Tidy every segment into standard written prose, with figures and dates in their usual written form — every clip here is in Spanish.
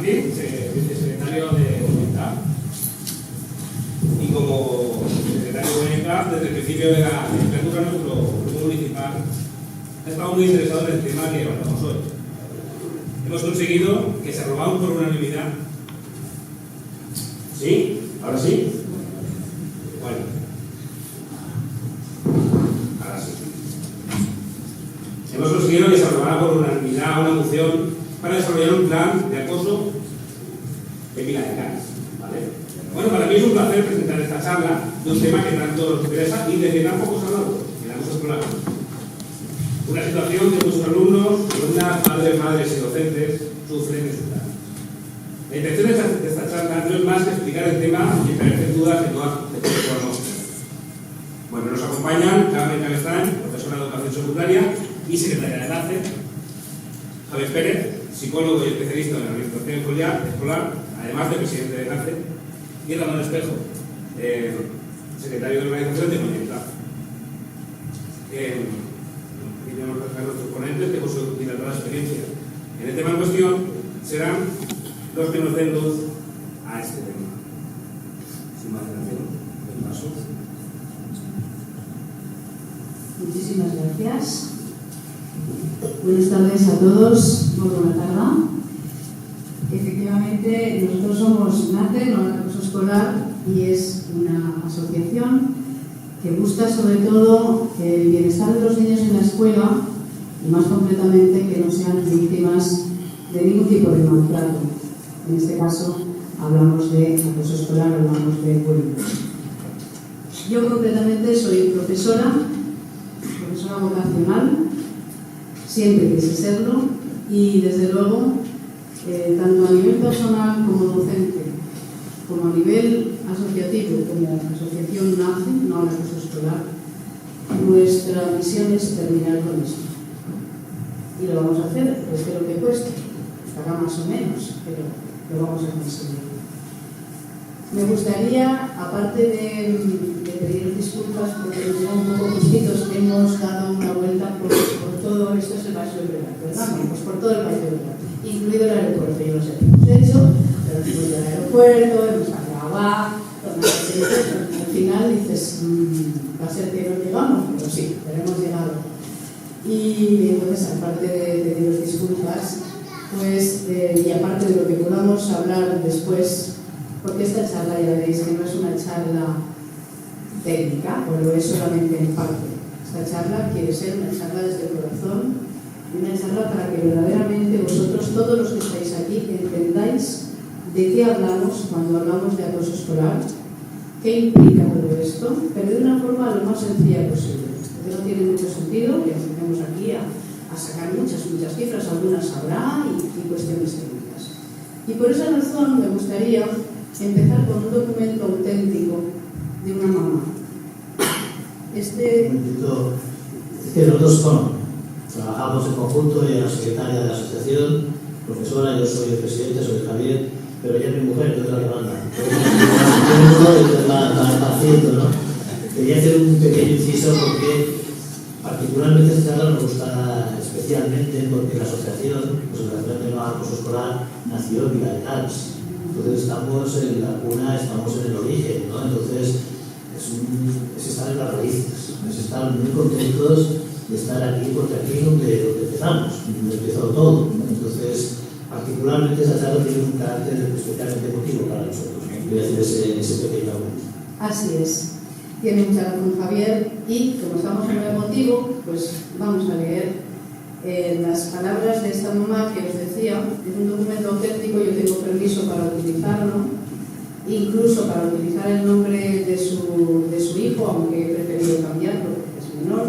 Martín, vicesecretario de Comunidad. Y como secretario de Comunidad, desde el principio de la legislatura, nuestro grupo municipal ha estado muy interesado en el tema que tratamos hoy. Hemos conseguido que se aprobara por unanimidad. ¿Sí? ¿Ahora sí? Bueno. Ahora sí. Hemos conseguido que se aprobara por unanimidad una moción para desarrollar un plan de acoso en Vila de Canes. ¿Vale? Bueno, para mí es un placer presentar esta charla de un tema que tanto nos interesa y de que tampoco se ha hablado, el acoso escolar. Una situación que muchos alumnos, alumnas, padres, madres y docentes sufren en su clase. La intención de esta charla no es más que explicar el tema y esclarecer dudas que todas podamos tener. Bueno, nos acompañan Carmen Cabestany, profesora de educación secundaria y secretaria de enlace, Javier Pérez, psicólogo y especialista en la rehabilitación escolar, además de presidente de enlace, y Ramón Espejo, secretario de organización de Comunidad. Queremos dejar a nuestros ponentes que por su dilatada experiencia en el tema en cuestión serán los que nos den luz a este tema. Sin más dilación, el paso. Muchísimas gracias. Buenas tardes a todos. Muy buena tarde. Efectivamente, nosotros somos NACE, No al Acoso Escolar, y es una asociación que busca sobre todo el bienestar de los niños en la escuela y más concretamente que no sean víctimas de ningún tipo de maltrato. En este caso hablamos de acoso escolar, hablamos de bullying. Yo concretamente soy profesora vocacional, siempre quise serlo y desde luego tanto a nivel personal como docente, como a nivel asociativo, como asociación NACE, No al Acoso Escolar, nuestra misión es terminar con esto. Y lo vamos a hacer, espero que cueste, estará más o menos, pero lo vamos a conseguir. Me gustaría, aparte de pedir disculpas porque nos lleva un poco justitos, hemos dado una vuelta por todo esto, es el Paseo del Verdad, ¿verdad? Pues por todo el Paseo del Verdad, incluido el aeropuerto, yo lo sé, hemos hecho, pero hemos ido al aeropuerto, hemos acabado, al final dices, va a ser que no llegamos, pero sí, pero hemos llegado. Y entonces, aparte de pedir disculpas, pues, y aparte de lo que podamos hablar después, porque esta charla ya veréis que no es una charla técnica, o lo es solamente en parte. Esta charla quiere ser una charla desde el corazón, una charla para que verdaderamente vosotros, todos los que estáis aquí, entendáis de qué hablamos cuando hablamos de acoso escolar, qué implica todo esto, pero de una forma lo más sencilla posible. Porque no tiene mucho sentido que empecemos aquí a sacar muchas cifras, algunas habrá y cuestiones técnicas. Y por esa razón me gustaría empezar con un documento auténtico de una mamá. Es que nosotros trabajamos en conjunto, ella es la secretaria de la asociación, profesora, yo soy el presidente, soy Javier, pero ella es mi mujer, yo soy la que manda. Quería hacer un pequeño inciso porque particularmente esta charla nos gusta especialmente porque la asociación de No al Acoso Escolar nació en Vila de Canes. Entonces estamos en la cuna, estamos en el origen, ¿no? Entonces es estar en las raíces, es estar muy contentos de estar aquí, porque aquí es donde empezamos, donde empezó todo, ¿no? Entonces, particularmente esa charla tiene un carácter especialmente emotivo para nosotros, ¿no? Voy a hacer ese pequeño apunte. Así es, tiene mucha razón Javier, y como estamos en lo emotivo, pues vamos a leer las palabras de esta mamá que os decía. Es un documento auténtico, yo tengo permiso para utilizarlo, incluso para utilizar el nombre de su hijo, aunque he preferido cambiarlo porque es menor,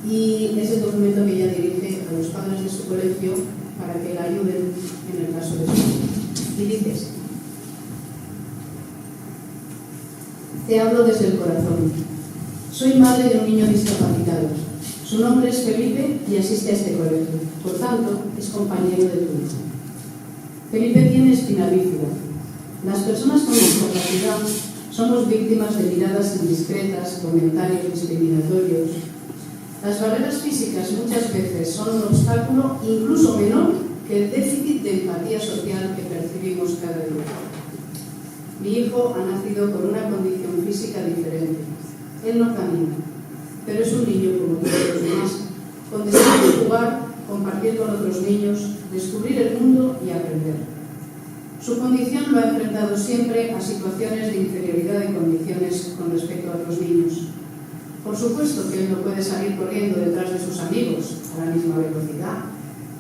y es el documento que ella dirige a los padres de su colegio para que la ayuden en el caso de su hijo. Y dices: te hablo desde el corazón. Soy madre de un niño discapacitado. Su nombre es Felipe y asiste a este colegio. Por tanto, es compañero de tu hijo. Felipe tiene espina bífida. Las personas con discapacidad somos víctimas de miradas indiscretas, comentarios discriminatorios. Las barreras físicas muchas veces son un obstáculo incluso menor que el déficit de empatía social que percibimos cada día. Mi hijo ha nacido con una condición física diferente. Él no camina, pero es un niño como todos los demás, con deseo de jugar, compartir con otros niños, descubrir el mundo y aprender. Su condición lo ha enfrentado siempre a situaciones de inferioridad de condiciones con respecto a otros niños. Por supuesto que él no puede salir corriendo detrás de sus amigos a la misma velocidad,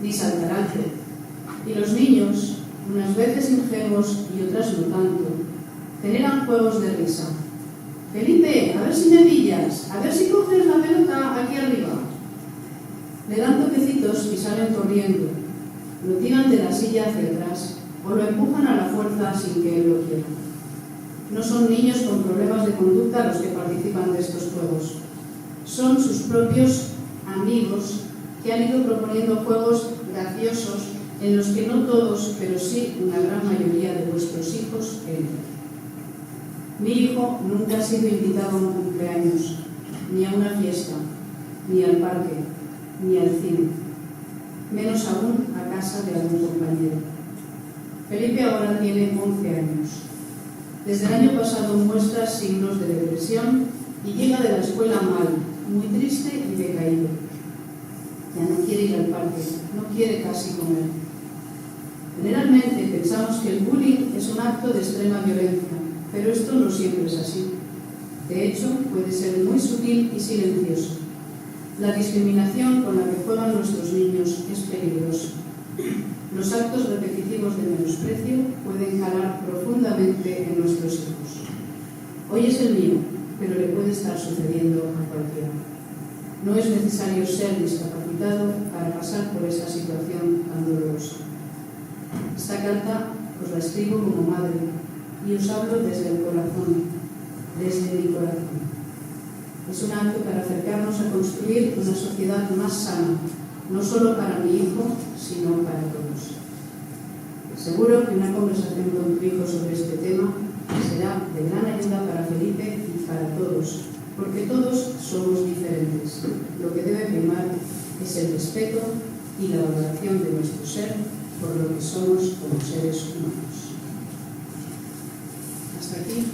ni saltar alto. Y los niños, unas veces ingenuos y otras no tanto, generan juegos de risa. Felipe, a ver si me pillas, a ver si coges la pelota aquí arriba. Le dan toquecitos y salen corriendo. Lo tiran de la silla hacia atrás o lo empujan a la fuerza sin que él lo quiera. No son niños con problemas de conducta los que participan de estos juegos. Son sus propios amigos que han ido proponiendo juegos graciosos en los que no todos, pero sí una gran mayoría de vuestros hijos entran. Mi hijo nunca ha sido invitado a un cumpleaños, ni a una fiesta, ni al parque, ni al cine, menos aún a casa de algún compañero. Felipe ahora tiene 11 años. Desde el año pasado muestra signos de depresión y llega de la escuela mal, muy triste y decaído. Ya no quiere ir al parque, no quiere casi comer. Generalmente pensamos que el bullying es un acto de extrema violencia, pero esto no siempre es así. De hecho, puede ser muy sutil y silencioso. La discriminación con la que juegan nuestros niños es peligrosa. Los actos repetitivos de menosprecio pueden calar profundamente en nuestros hijos. Hoy es el mío, pero le puede estar sucediendo a cualquiera. No es necesario ser discapacitado para pasar por esta situación tan dolorosa. Esta carta os la escribo como madre y os hablo desde el corazón, desde mi corazón. Es un acto para acercarnos a construir una sociedad más sana, no solo para mi hijo, sino para todos. Seguro que una conversación con tu hijo sobre este tema será de gran ayuda para Felipe y para todos, porque todos somos diferentes. Lo que debe primar es el respeto y la valoración de nuestro ser por lo que somos como seres humanos. Hasta aquí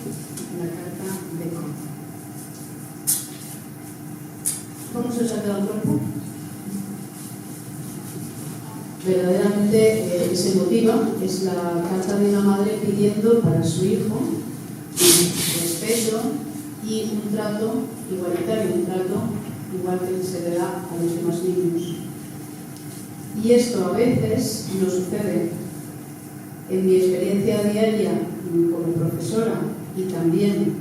la carta de Con. ¿Cómo se os ha quedado el cuerpo? Verdaderamente es emotiva, es la carta de una madre pidiendo para su hijo respeto y un trato igualitario, un trato igual que se le da a los demás niños. Y esto a veces nos sucede. En mi experiencia diaria como profesora y también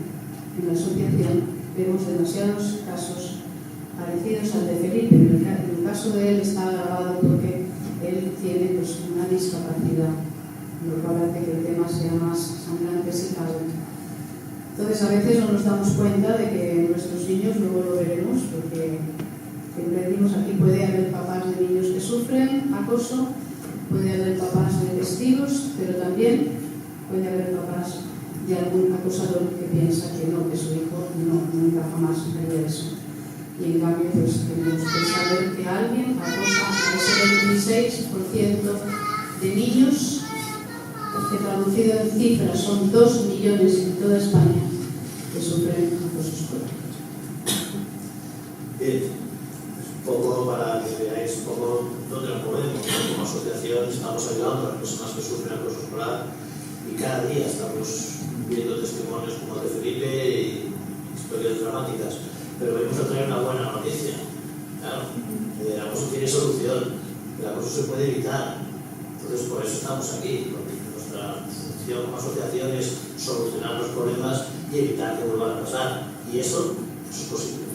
en la asociación vemos demasiados casos parecidos al de Felipe. En el caso de él está agravado porque él tiene una discapacidad, lo cual hace que el tema sea más sangrante si cabe. Entonces a veces no nos damos cuenta de que nuestros niños, luego lo veremos, porque siempre decimos aquí puede haber papás de niños que sufren acoso, puede haber papás de testigos, pero también puede haber papás de algún acosador que piensa que no, que su hijo nunca jamás haría eso. Y en cambio pues tenemos que saber que alguien acosa a ese 26% de niños, que traducido en cifras son 2 millones en toda España, que sufren acoso escolar. Un poco para que veáis un poco dónde nos movemos. Como asociación estamos ayudando a las personas que sufren acoso escolar y cada día estamos viendo testimonios como el de Felipe y historias dramáticas. Pero venimos a traer una buena noticia. Claro, el acoso tiene solución, el acoso se puede evitar. Entonces, por eso estamos aquí, porque nuestra función como asociación es solucionar los problemas y evitar que vuelvan a pasar. Y eso es posible.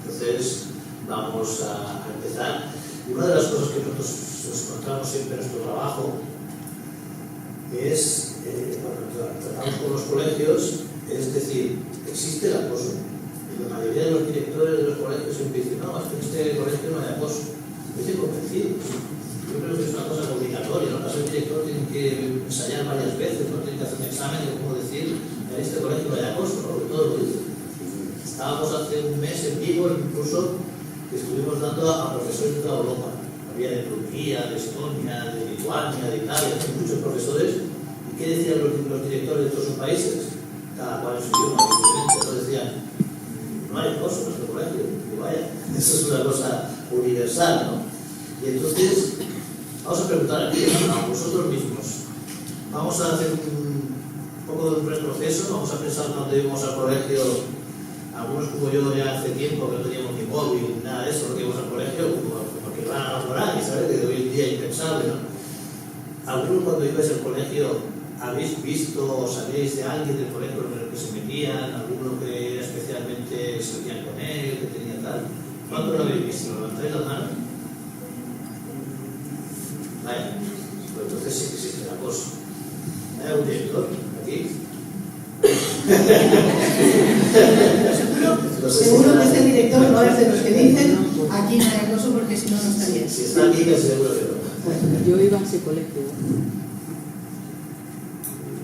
Entonces, vamos a empezar. Y una de las cosas que nosotros nos encontramos siempre en nuestro trabajo es, cuando tratamos con los colegios, es decir, existe el acoso. La mayoría de los directores de los colegios siempre dicen, no, es que en este colegio no hay acoso. Estoy convencido. Yo creo que es una cosa obligatoria, ¿no? El director tiene que ensayar varias veces, ¿no? Tiene que hacer un examen de cómo decir, en este colegio no hay acoso, ¿no? Porque todo lo dice. Estábamos hace un mes en vivo, incluso, que estuvimos dando a profesores de toda Europa, a había de Turquía, de Estonia, de Lituania, de Italia, muchos profesores. ¿Y qué decían los directores de todos esos países? Cada cual en su idioma diferente. Entonces decían, no hay acoso en nuestro colegio. Y vaya, eso es una cosa universal, ¿no? Y entonces, vamos a preguntar aquí a vosotros mismos. Vamos a hacer un poco de un retroceso, vamos a pensar cuando íbamos al colegio. Algunos como yo ya hace tiempo que no teníamos ni móvil, nada de eso, que íbamos al colegio, como que van a por ahí, ¿sabes? Que de hoy en día es impensable, ¿no? Algunos cuando ibais al colegio habéis visto o sabéis de alguien del colegio en el que se metían, alguno que especialmente se metían con él, que tenía tal. ¿Cuándo lo habéis visto? ¿Levantáis las manos? Vaya, pues entonces sí que existe el acoso. ¿Hay algún director aquí? Seguro que este director no es de los que dicen aquí no hay acoso porque si no, no estaría. Si está aquí, que seguro que no. Yo iba a ese colegio.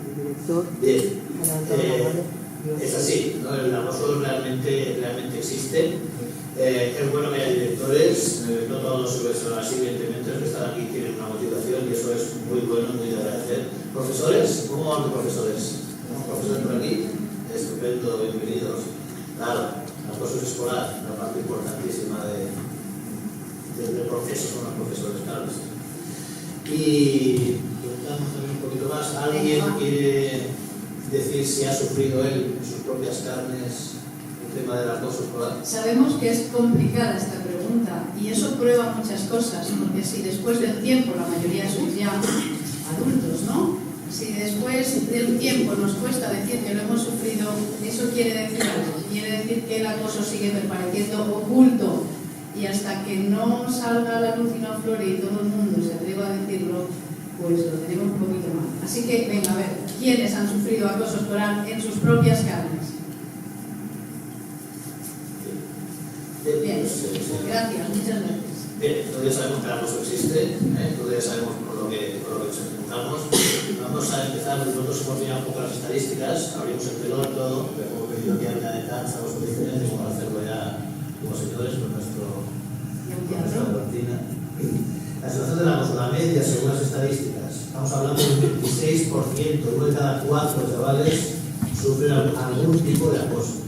El director. Bien. Es así, ¿no? El acoso realmente existe. Es bueno que haya directores, no todos son así, evidentemente, los que están aquí tienen una motivación y eso es muy bueno, muy de agradecer. ¿Profesores? ¿Cómo van los profesores? ¿Tenemos profesores por aquí? Estupendo, bienvenidos. Claro, acoso escolar, una parte importantísima del proceso con los profesores, claro. Y preguntamos también un poquito más. ¿Alguien quiere decir si ha sufrido él en sus propias carnes el tema del acoso escolar? Sabemos que es complicada esta pregunta y eso prueba muchas cosas, porque si después del tiempo, la mayoría sois ya adultos, ¿no? Si después del tiempo nos cuesta decir que lo hemos sufrido, eso quiere decir algo. Quiere decir que el acoso sigue permaneciendo oculto y hasta que no salga a la luz y no aflore y todo el mundo se atreva a decirlo, pues lo tenemos un poquito mal. Así que, venga, a ver, ¿quiénes han sufrido acoso escolar en sus propias carnes? Bien, gracias, muchas gracias. Bien, entonces ya sabemos que el acoso existe, entonces ya sabemos por lo que nos enfrentamos. Vamos a empezar, nosotros hemos mirado un poco las estadísticas, abrimos el telón todo, pero como pedido que había de casa, estamos muy diferentes, vamos a hacerlo ya como señores con nuestra rutina. La situación del acoso, la media, según las estadísticas, estamos hablando de un 26%, uno de cada 4 chavales sufren algún tipo de acoso.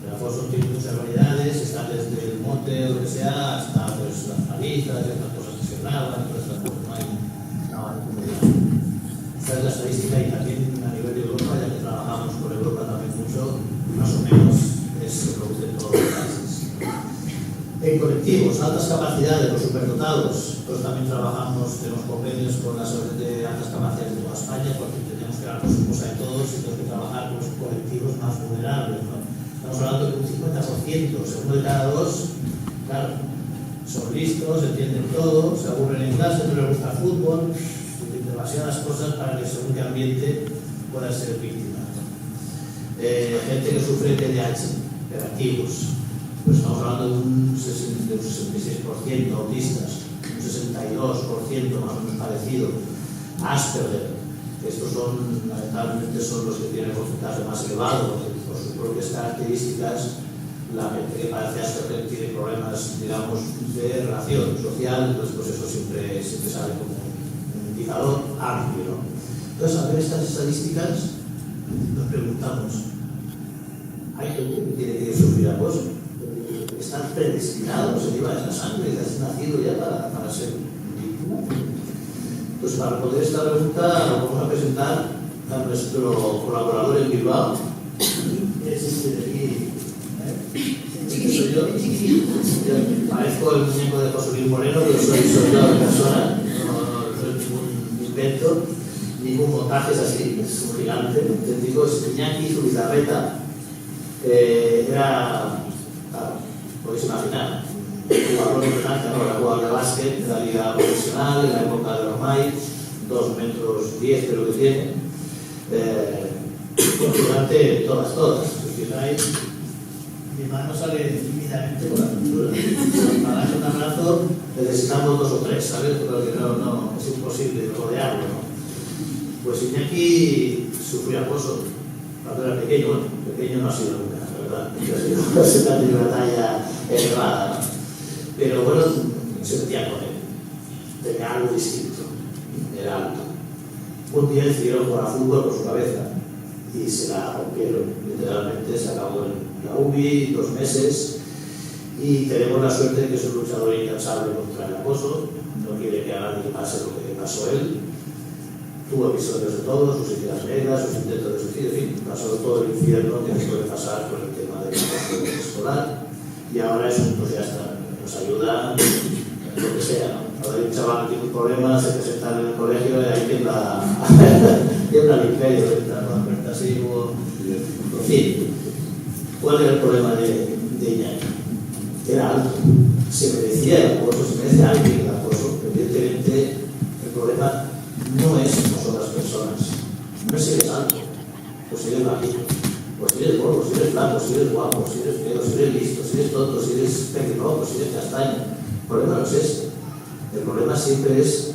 El acoso tiene muchas variedades, está desde el mote o lo que sea, hasta pues, las palizas, las cosas que se graban, todas estas cosas, no hay nada de comunidad. Esta es la estadística y también a nivel de Europa, ya que trabajamos con Europa también mucho, más o menos se produce en todos los países. En colectivos, altas capacidades, los superdotados, pues también trabajamos, tenemos convenios con las ONG de altas capacidades de toda España, porque tenemos que dar cosa de todos y tenemos que trabajar con los colectivos más vulnerables, ¿no? Estamos hablando de un 50%, segundo de cada 2, claro, son listos, entienden todo, se aburren en clase, no les gusta el fútbol, demasiadas cosas para que según qué ambiente puedan ser víctimas. Gente que sufre TDAH, hiperactivos, pues estamos hablando de un 66% autistas, un 62% más o menos parecido. Asperger, estos son, lamentablemente, son los que tienen el porcentaje más elevado, porque por sus propias características, la gente que padece Asperger tiene problemas, digamos, de relación social, entonces pues eso siempre sale como un indicador amplio, ¿no? Entonces, al ver estas estadísticas, nos preguntamos, ¿hay gente que tiene que sufrir acoso? ¿Están predestinados, se lleva en la sangre, que has nacido ya para ser víctima? Pues para responder esta pregunta vamos a presentar a nuestro colaborador en Bilbao. Es este de aquí. Este soy yo. Yo parezco el muñeco de José Luis Moreno, pero soy yo en persona. No soy ningún invento, ningún montaje, es así, es un gigante, auténtico. Es Iñaki Zubizarreta. Era, claro, podéis imaginar, jugador de Francia, no, era jugador de básquet, de la liga profesional, en la época de los May, 2 metros 10 creo que tiene, durante todas. Si fijáis, mi mano sale tímidamente por la pintura. Para hacer un abrazo necesitamos 2 o 3, ¿sabes? Porque no, es imposible rodearlo, ¿no? Pues Iñaki sufrió acoso cuando era pequeño, bueno, pequeño no ha sido nunca, la verdad, se ha tenido una talla elevada, ¿no? Pero bueno, se metía con él. tenía algo distinto, era alto. Un día decidieron jugar a fútbol por su cabeza y se la rompieron, literalmente se acabó en la UBI 2 meses y tenemos la suerte de que es un luchador incansable contra el acoso, no quiere que a nadie pase lo que le pasó a él, tuvo episodios de todo, sus heridas negras, sus intentos de suicidio, en fin, pasó todo el infierno que puede pasar con el tema del acoso escolar y ahora es un entusiasta, nos ayuda en lo que sea, ¿no? Ahora hay un chaval que tiene un problema, se presenta en el colegio y hay quien la limpia y entra así, en fin. ¿Cuál era el problema de Iñaki? Era alto, se merecía el acoso, se merece alguien el acoso. Evidentemente, el problema no es como son las personas, no es si eres alto, o si eres bajito, o si eres gordo, si eres blanco, si eres guapo, si eres feo, si eres listo, si eres tonto, si eres pelirrojo, si eres castaño. El problema no es ese. El problema siempre es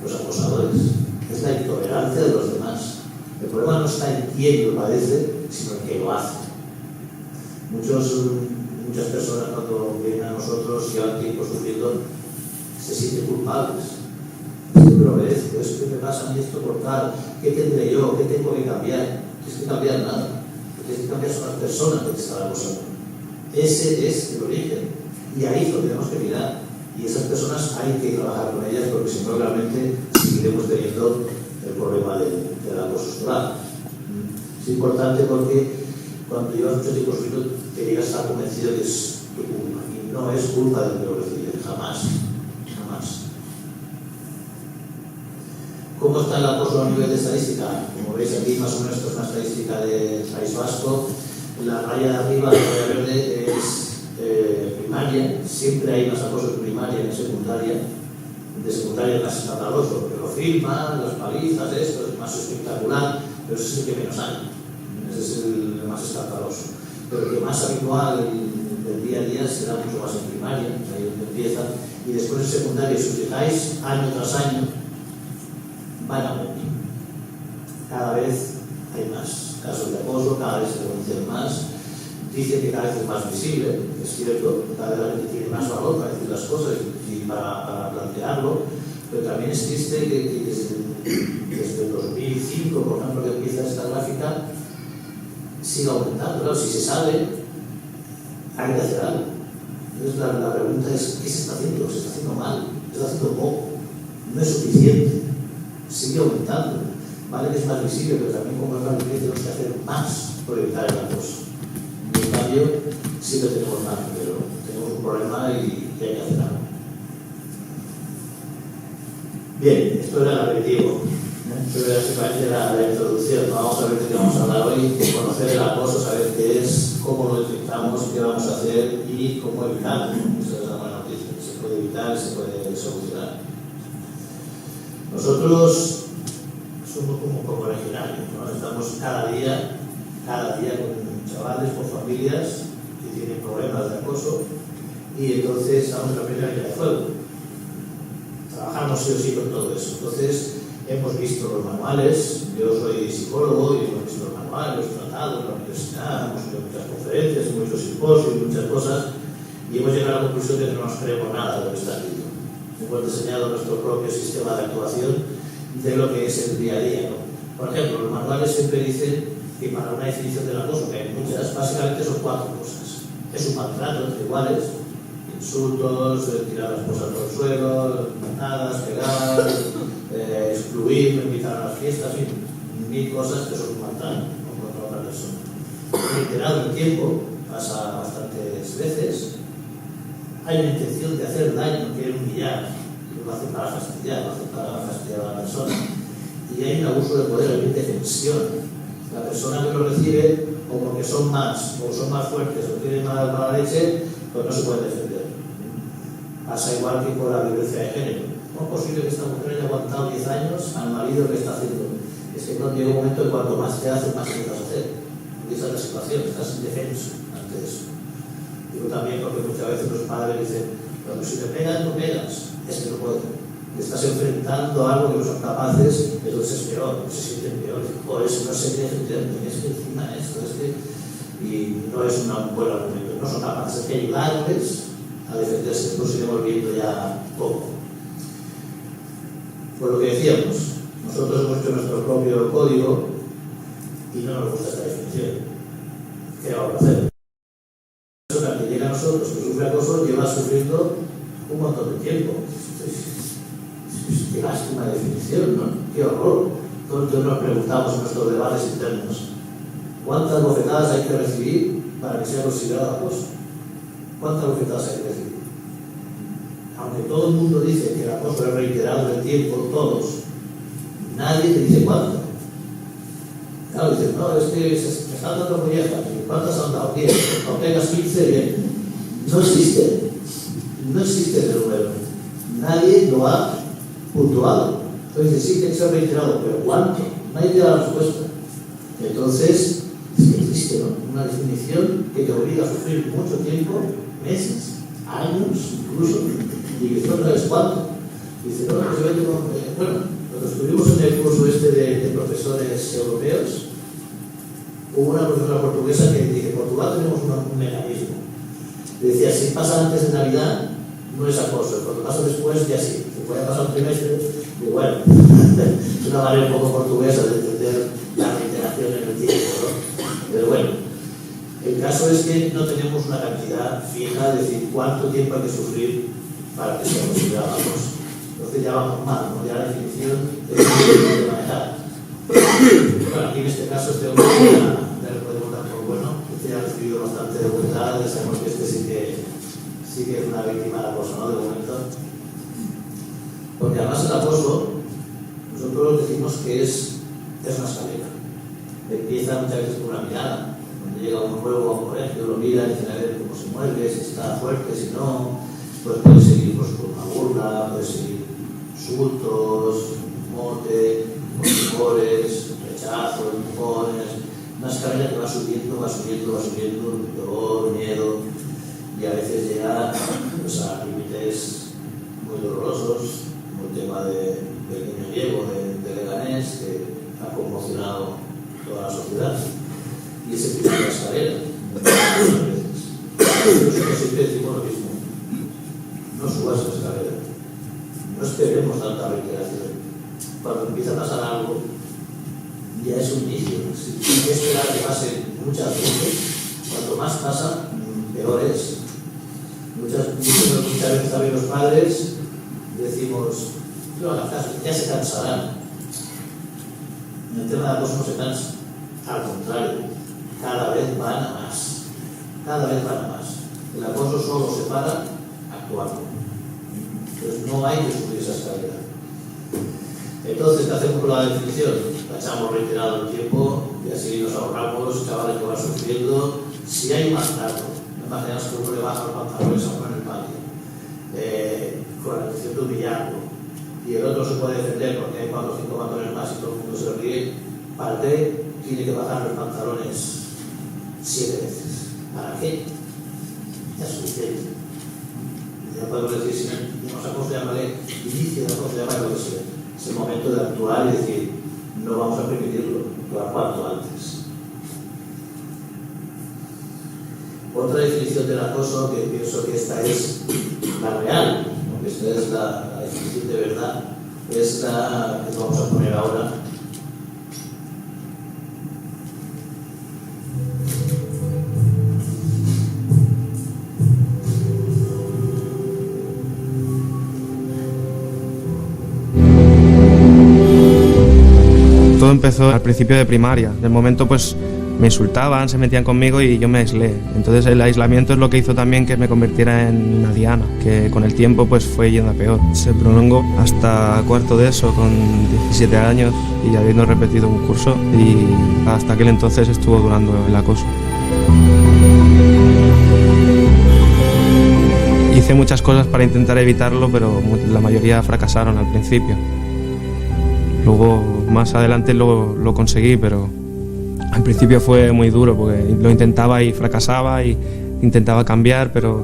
los acosadores, es la intolerancia de los demás. El problema no está en quién lo padece, sino en que lo hace. Muchas personas cuando vienen a nosotros llevan tiempo sufriendo, se sienten culpables. Es que me lo merezco, es que me pasa a mí esto por tal, ¿qué tendré yo? ¿Qué tengo que cambiar? No tienes que cambiar nada. Lo que tienes que cambiar son las personas que te están acosando. Ese es el origen. Y ahí lo tenemos que mirar. Y esas personas hay que trabajar con ellas porque si no realmente seguiremos teniendo el problema del acoso escolar. Es importante porque cuando llevas mucho tiempo sufriendo te llegas a estar convencido que es tu culpa y no es culpa del que lo recibe, jamás. ¿Cómo está el acoso a nivel de estadística? Como veis aquí más o menos esto es una estadística del País Vasco. La raya de arriba, la raya verde, es primaria, siempre hay más acoso en primaria que en secundaria. De secundaria es más escandaloso, porque lo filman, las palizas, esto es más espectacular, pero ese es el que menos hay, ese es el más escandaloso. Pero el que más habitual del día a día será mucho más en primaria, ahí donde empieza, y después en secundaria, si os fijáis, año tras año, van a aumentar. Cada vez hay más casos de acoso, cada vez se denuncian más. Dicen que cada vez es más visible, es cierto, cada vez la gente tiene más valor para decir las cosas y para plantearlo, pero también es triste que desde el 2005, por ejemplo, que empieza esta gráfica, siga aumentando. Claro, si se sabe, hay que hacer algo. Entonces la pregunta es, ¿qué se está haciendo? ¿Se está haciendo mal? ¿Se está haciendo poco? No es suficiente. Sigue aumentando. Vale que es más visible, pero también como es más visible tenemos que hacer más por evitar el acoso. En cambio, sí que tenemos más, pero tenemos un problema y hay que hacer algo. Bien, esto era el aperitivo. Esto era simplemente la introducción. Vamos a ver de qué vamos a hablar hoy, conocer el acoso, saber qué es, cómo lo detectamos, qué vamos a hacer y cómo evitarlo. Esa es la buena noticia, que se puede evitar, se puede solucionar. Nosotros somos como originarios, ¿no? Estamos cada día con chavales, con familias que tienen problemas de acoso y entonces estamos en la primera línea de fuego. Trabajamos sí o sí con todo eso. Entonces hemos visto los manuales, yo soy psicólogo y hemos visto los manuales, los tratados, la universidad, hemos hecho muchas conferencias, muchos simposios, muchas cosas y hemos llegado a la conclusión de que no nos creemos nada de lo que está escrito. Hemos diseñado nuestro propio sistema de actuación de lo que es el día a día, ¿no? Por ejemplo, los manuales siempre dicen que para una definición del acoso, que hay muchas, básicamente son 4 cosas. Es un maltrato entre iguales, insultos, tirar las cosas por el suelo, patadas, pegar, excluir, invitar a las fiestas, en fin, 1000 cosas que son un maltrato contra otra persona. Reiterado el tiempo, pasa bastantes veces. Hay una intención de hacer daño, quiere humillar, lo hace para fastidiar, lo hace para fastidiar a la persona. Y hay un abuso de poder, hay indefensión. La persona que lo recibe, o porque son más fuertes, o tienen mala leche, pues no se puede defender. Pasa igual que con la violencia de género. ¿Cómo es posible que esta mujer haya aguantado 10 años al marido que está haciendo? Es que no llega un momento en cuanto más te hace, más intentas hacer. Y esa es la situación, estás indefenso ante eso. Digo también porque muchas veces los padres dicen, cuando si te pegas, no pegas, es que no puedo. Te estás enfrentando a algo que no son capaces, entonces es peor, se sienten peor. Por eso no se quiere defender, es que encima esto, es que. Y no es un buen argumento, no son capaces, hay que ayudarles a defenderse, esto iremos viendo ya poco. Por lo que decíamos, nosotros hemos hecho nuestro propio código y no nos gusta esta definición. ¿Qué vamos a hacer? La persona que llega a nosotros, que sufre acoso, lleva sufriendo un montón de tiempo. Qué lástima de definición, ¿no? Qué horror. Entonces nos preguntamos en nuestros debates internos, ¿cuántas bofetadas hay que recibir para que sea considerado acoso? ¿Cuántas bofetadas hay que recibir? Aunque todo el mundo dice que el acoso es reiterado en el tiempo, todos, nadie te dice cuánto. Claro, dicen, no, es que se están dando mollejas. ¿Cuántas han dado? 10. No tengas 15, bien. No existe. No existe ese número. Nadie lo ha puntuado. Entonces sí tiene que ser reiterado, pero ¿cuánto? Nadie te da la respuesta. Entonces, es que existe, ¿no?, una definición que te obliga a sufrir mucho tiempo, meses, años, incluso, y que no sabes cuánto. Dice, no, pues yo tengo, bueno, cuando estuvimos en el curso este de profesores europeos, hubo una profesora portuguesa que dice, Portugal tenemos un mecanismo. Decía, si pasa antes de Navidad, no es acoso, cuando pasa después, ya sí. Se puede pasar un trimestre, y bueno, es una manera un poco portuguesa de entender la reiteración en el tiempo, ¿no? Pero bueno, el caso es que no tenemos una cantidad fija de decir cuánto tiempo hay que sufrir para que sea considerado acoso. Entonces ya vamos mal, ¿no? Ya la definición es difícil de manejar. Bueno, aquí en este caso este hombre ya le podemos dar por bueno, este ha recibido bastante de vuelta, sabemos que este sí que es una víctima de acoso, ¿no?, de momento. Porque además el acoso, nosotros decimos que es una escalera. Empieza muchas veces con una mirada. Cuando llega uno nuevo a un colegio, lo mira y dice a ver cómo se mueve, si está fuerte, si no. Pues puede seguir pues, con una burla, puede seguir insultos, mote, rumores, rechazos, empujones. Una escalera que va subiendo, dolor, miedo, y a veces llega pues, a límites muy dolorosos, como el tema del niño Diego de Leganés, que ha conmocionado toda la sociedad, y ese tipo de escalera. Nosotros siempre decimos lo mismo, no subas la escalera, no esperemos tanta reiteración. Cuando empieza a pasar algo, ya es un inicio. Si hay que esperar que pase muchas veces, cuanto más pasa, peor es. Muchas veces también los padres decimos, no hagas caso, ya se cansarán. En el tema de acoso no se cansa, al contrario, cada vez van a más. Cada vez van a más. El acoso solo se para actuando. Entonces no hay que subir esa escalera. Entonces, ¿qué hacemos con la definición? La echamos reiterado el tiempo y así nos ahorramos chavales que van sufriendo. Si hay un maltrato, imaginas que uno le baja los pantalones a uno en el patio, con la intención de humillarlo, y el otro se puede defender porque hay 4 o 5 pantalones más y todo el mundo se ríe, ¿para qué tiene que bajar los pantalones 7 veces? ¿Para qué? Ya es suficiente. Ya podemos decir, si nos acoso, llamarle inicio de acoso, llamarle lo que sea. Es el momento de actuar y decir, no vamos a permitirlo, cuanto antes. Otra definición del acoso, que pienso que esta es la real, porque esta es la definición de verdad, es la que vamos a poner ahora. Todo empezó al principio de primaria. De momento pues me insultaban, se metían conmigo y yo me aislé. Entonces el aislamiento es lo que hizo también que me convirtiera en una diana, que con el tiempo pues fue yendo a peor. Se prolongó hasta cuarto de eso con 17 años y habiendo repetido un curso, y hasta aquel entonces estuvo durando el acoso. Hice muchas cosas para intentar evitarlo, pero la mayoría fracasaron al principio. Luego, más adelante lo conseguí, pero al principio fue muy duro porque lo intentaba y fracasaba, y intentaba cambiar, pero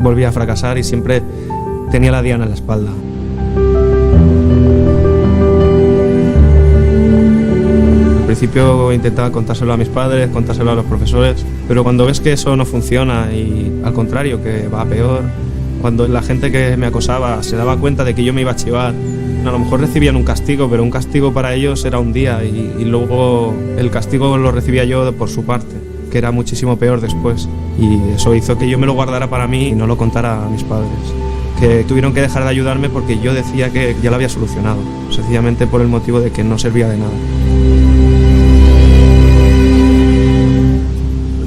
volvía a fracasar y siempre tenía la diana en la espalda. Al principio intentaba contárselo a mis padres, contárselo a los profesores, pero cuando ves que eso no funciona y al contrario, que va a peor, cuando la gente que me acosaba se daba cuenta de que yo me iba a chivar A lo mejor recibían un castigo, pero un castigo para ellos era un día y luego el castigo lo recibía yo por su parte, que era muchísimo peor después. Y eso hizo que yo me lo guardara para mí y no lo contara a mis padres, que tuvieron que dejar de ayudarme porque yo decía que ya lo había solucionado, sencillamente por el motivo de que no servía de nada.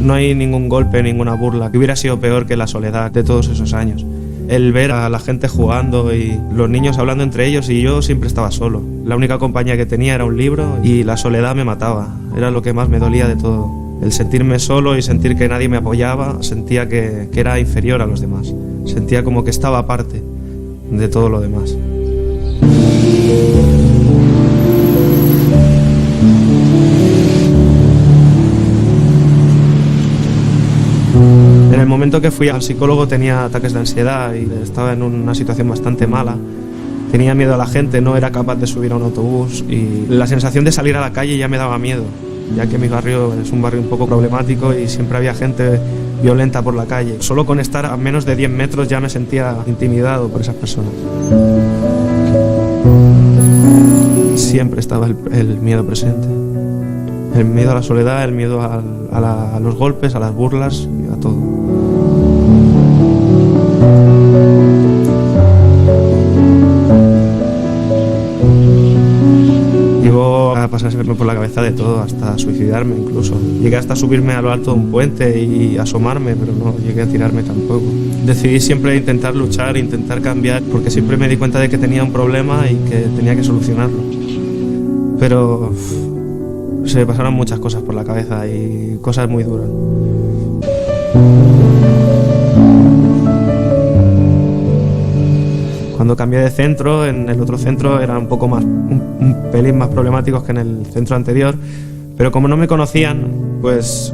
No hay ningún golpe, ninguna burla que hubiera sido peor que la soledad de todos esos años. El ver a la gente jugando y los niños hablando entre ellos y yo siempre estaba solo. La única compañía que tenía era un libro y la soledad me mataba. Era lo que más me dolía de todo. El sentirme solo y sentir que nadie me apoyaba, sentía que era inferior a los demás. Sentía como que estaba aparte de todo lo demás. En el momento que fui al psicólogo tenía ataques de ansiedad y estaba en una situación bastante mala. Tenía miedo a la gente, no era capaz de subir a un autobús y la sensación de salir a la calle ya me daba miedo, ya que mi barrio es un barrio un poco problemático y siempre había gente violenta por la calle. Solo con estar a menos de 10 metros ya me sentía intimidado por esas personas. Siempre estaba el miedo presente. El miedo a la soledad, el miedo a los golpes, a las burlas, a todo. Llegó a pasarme por la cabeza de todo, hasta suicidarme incluso. Llegué hasta subirme a lo alto de un puente y asomarme, pero no llegué a tirarme tampoco. Decidí siempre intentar luchar, intentar cambiar, porque siempre me di cuenta de que tenía un problema y que tenía que solucionarlo. Pero se me pasaron muchas cosas por la cabeza y cosas muy duras. Cuando cambié de centro, en el otro centro eran un poco más, un pelín más problemáticos que en el centro anterior, pero como no me conocían, pues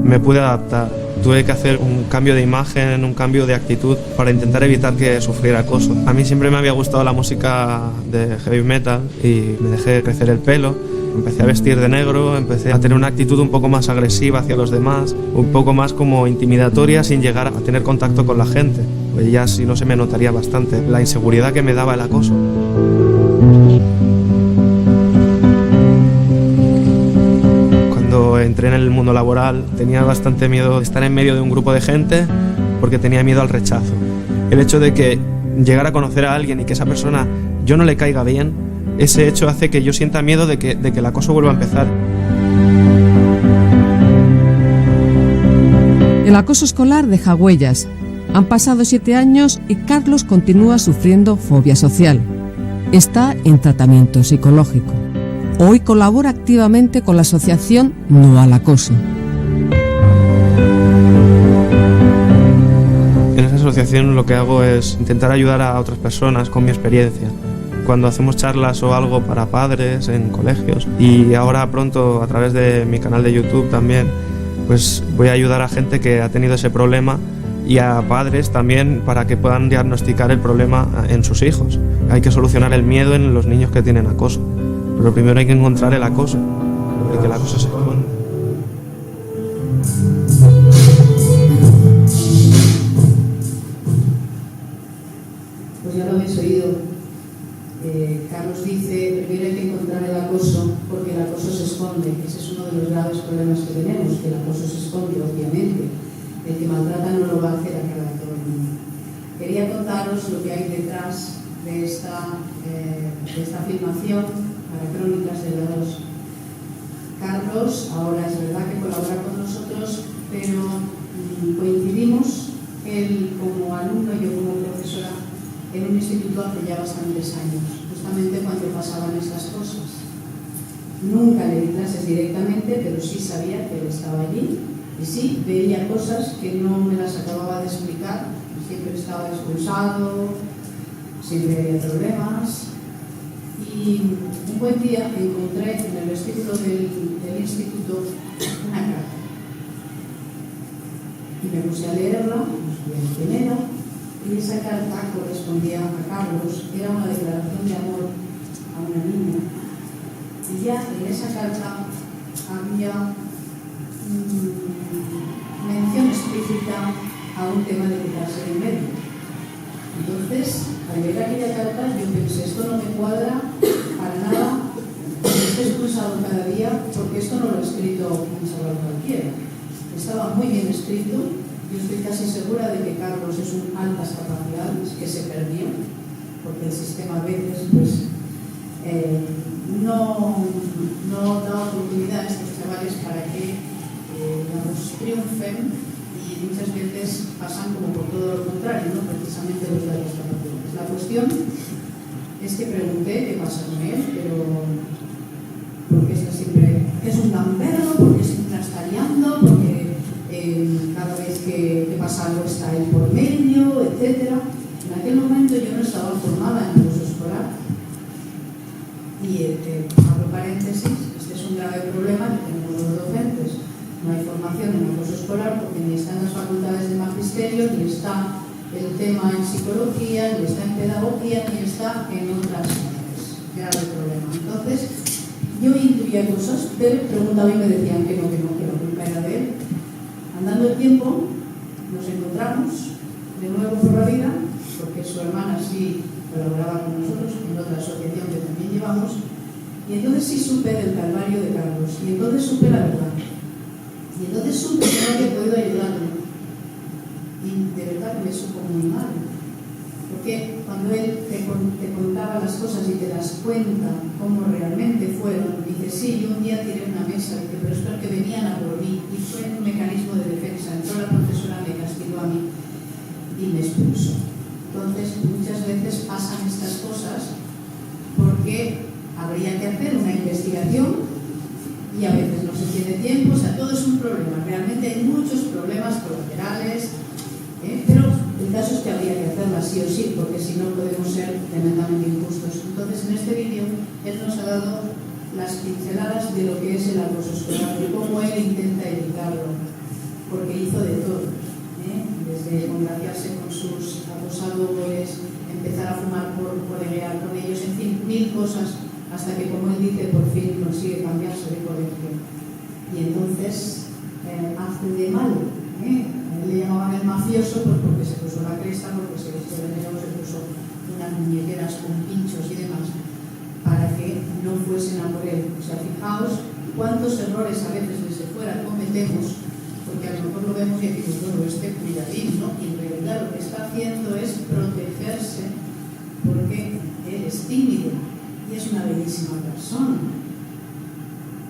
me pude adaptar. Tuve que hacer un cambio de imagen, un cambio de actitud para intentar evitar que sufriera acoso. A mí siempre me había gustado la música de heavy metal y me dejé crecer el pelo. Empecé a vestir de negro, empecé a tener una actitud un poco más agresiva hacia los demás, un poco más como intimidatoria sin llegar a tener contacto con la gente. Pues ya si no se me notaría bastante la inseguridad que me daba el acoso. Cuando entré en el mundo laboral tenía bastante miedo de estar en medio de un grupo de gente porque tenía miedo al rechazo. El hecho de que llegara a conocer a alguien y que esa persona yo no le caiga bien, ese hecho hace que yo sienta miedo de que el acoso vuelva a empezar. El acoso escolar deja huellas. Han pasado 7 años y Carlos continúa sufriendo fobia social. Está en tratamiento psicológico. Hoy colabora activamente con la asociación No al Acoso. En esa asociación lo que hago es intentar ayudar a otras personas con mi experiencia. Cuando hacemos charlas o algo para padres en colegios y ahora pronto a través de mi canal de YouTube también, pues voy a ayudar a gente que ha tenido ese problema y a padres también para que puedan diagnosticar el problema en sus hijos. Hay que solucionar el miedo en los niños que tienen acoso, pero primero hay que encontrar el acoso, porque el acoso se esconde. Pues ya lo habéis oído. Carlos dice, primero hay que encontrar el acoso porque el acoso se esconde. Ese es uno de los graves problemas que tenemos, que el acoso se esconde, obviamente. El que maltrata no lo va a hacer a cara de todo el mundo. Quería contaros lo que hay detrás de esta filmación para Crónicas de la 2. Carlos ahora es verdad que colabora con nosotros, pero coincidimos él como alumno y yo como profesora en un instituto hace ya bastantes años, justamente cuando pasaban estas cosas. Nunca le di clases directamente, pero sí sabía que él estaba allí y sí veía cosas que no me las acababa de explicar. Siempre estaba expulsado, siempre había problemas. Y un buen día encontré en el vestíbulo del instituto una carta. Y me puse a leerla, quién era, y esa carta correspondía a Carlos, era una declaración de amor a una niña. Y ya en esa carta había mención explícita a un tema de quitarse de en medio. Entonces, al leer aquella carta, yo pensé, esto no me cuadra para nada, estoy expulsado cada día, porque esto no lo ha escrito un chaval cualquiera. Estaba muy bien escrito. Yo estoy casi segura de que Carlos es un altas capacidades, que se perdió, porque el sistema a veces pues, no da oportunidad a estos chavales para que triunfen, y muchas veces pasan como por todo lo contrario, ¿no? Precisamente los de las capacidades. La cuestión es que pregunté qué pasa con él, pero porque está siempre, es un gamberro, porque siempre la está liando, porque cada vez que pasa algo está él por medio, etc. En aquel momento yo no estaba formada en acoso escolar. Y abro paréntesis, este es un grave problema que tenemos los docentes. No hay formación en acoso escolar porque ni está en las facultades de magisterio, ni está el tema en psicología, ni está en pedagogía, ni está en otras áreas. Grave problema. Entonces, yo intuía cosas, pero preguntaba y me decían que no, que la culpa era de él. Andando el tiempo, nos encontramos de nuevo por la vida, porque su hermana sí colaboraba con nosotros en otra asociación que también llevamos, y entonces sí supe del calvario de Carlos, y entonces supe la verdad, y entonces supe que no había podido ayudarle, y de verdad que me supo muy mal, porque cuando él te contaba las cosas y te das cuenta cómo realmente fueron, dice, sí, yo un día tiré una mesa, dice, pero es porque venían a por mí, y fue un mecanismo de defensa, entró la profesora, me castigó a mí y me expulsó. Entonces, muchas veces pasan estas cosas porque habría que hacer una investigación y a veces no se tiene tiempo, o sea, todo es un problema. Realmente hay muchos problemas colaterales, pero el caso es que habría que hacerla sí o sí, porque si no podemos ser tremendamente injustos. Entonces, en este vídeo, él nos ha dado las pinceladas de lo que es el acoso escolar, de cómo él intenta evitarlo, porque hizo de todo. Desde congraciarse con sus acosadores, empezar a fumar por coleguear con ellos, en fin, mil cosas, hasta que, como él dice, por fin consigue cambiarse de colegio. Y entonces hace de malo. A él le llamaban el mafioso pues porque se puso la cresta, porque se vistió de negro, se puso unas muñequeras con pinchos y demás, para que no fuesen a por él. O sea, fijaos cuántos errores a veces desde fuera cometemos, porque a lo mejor lo vemos y decimos, bueno, cuidadín, ¿no? Y en realidad lo que está haciendo es protegerse, porque él es tímido y es una bellísima persona.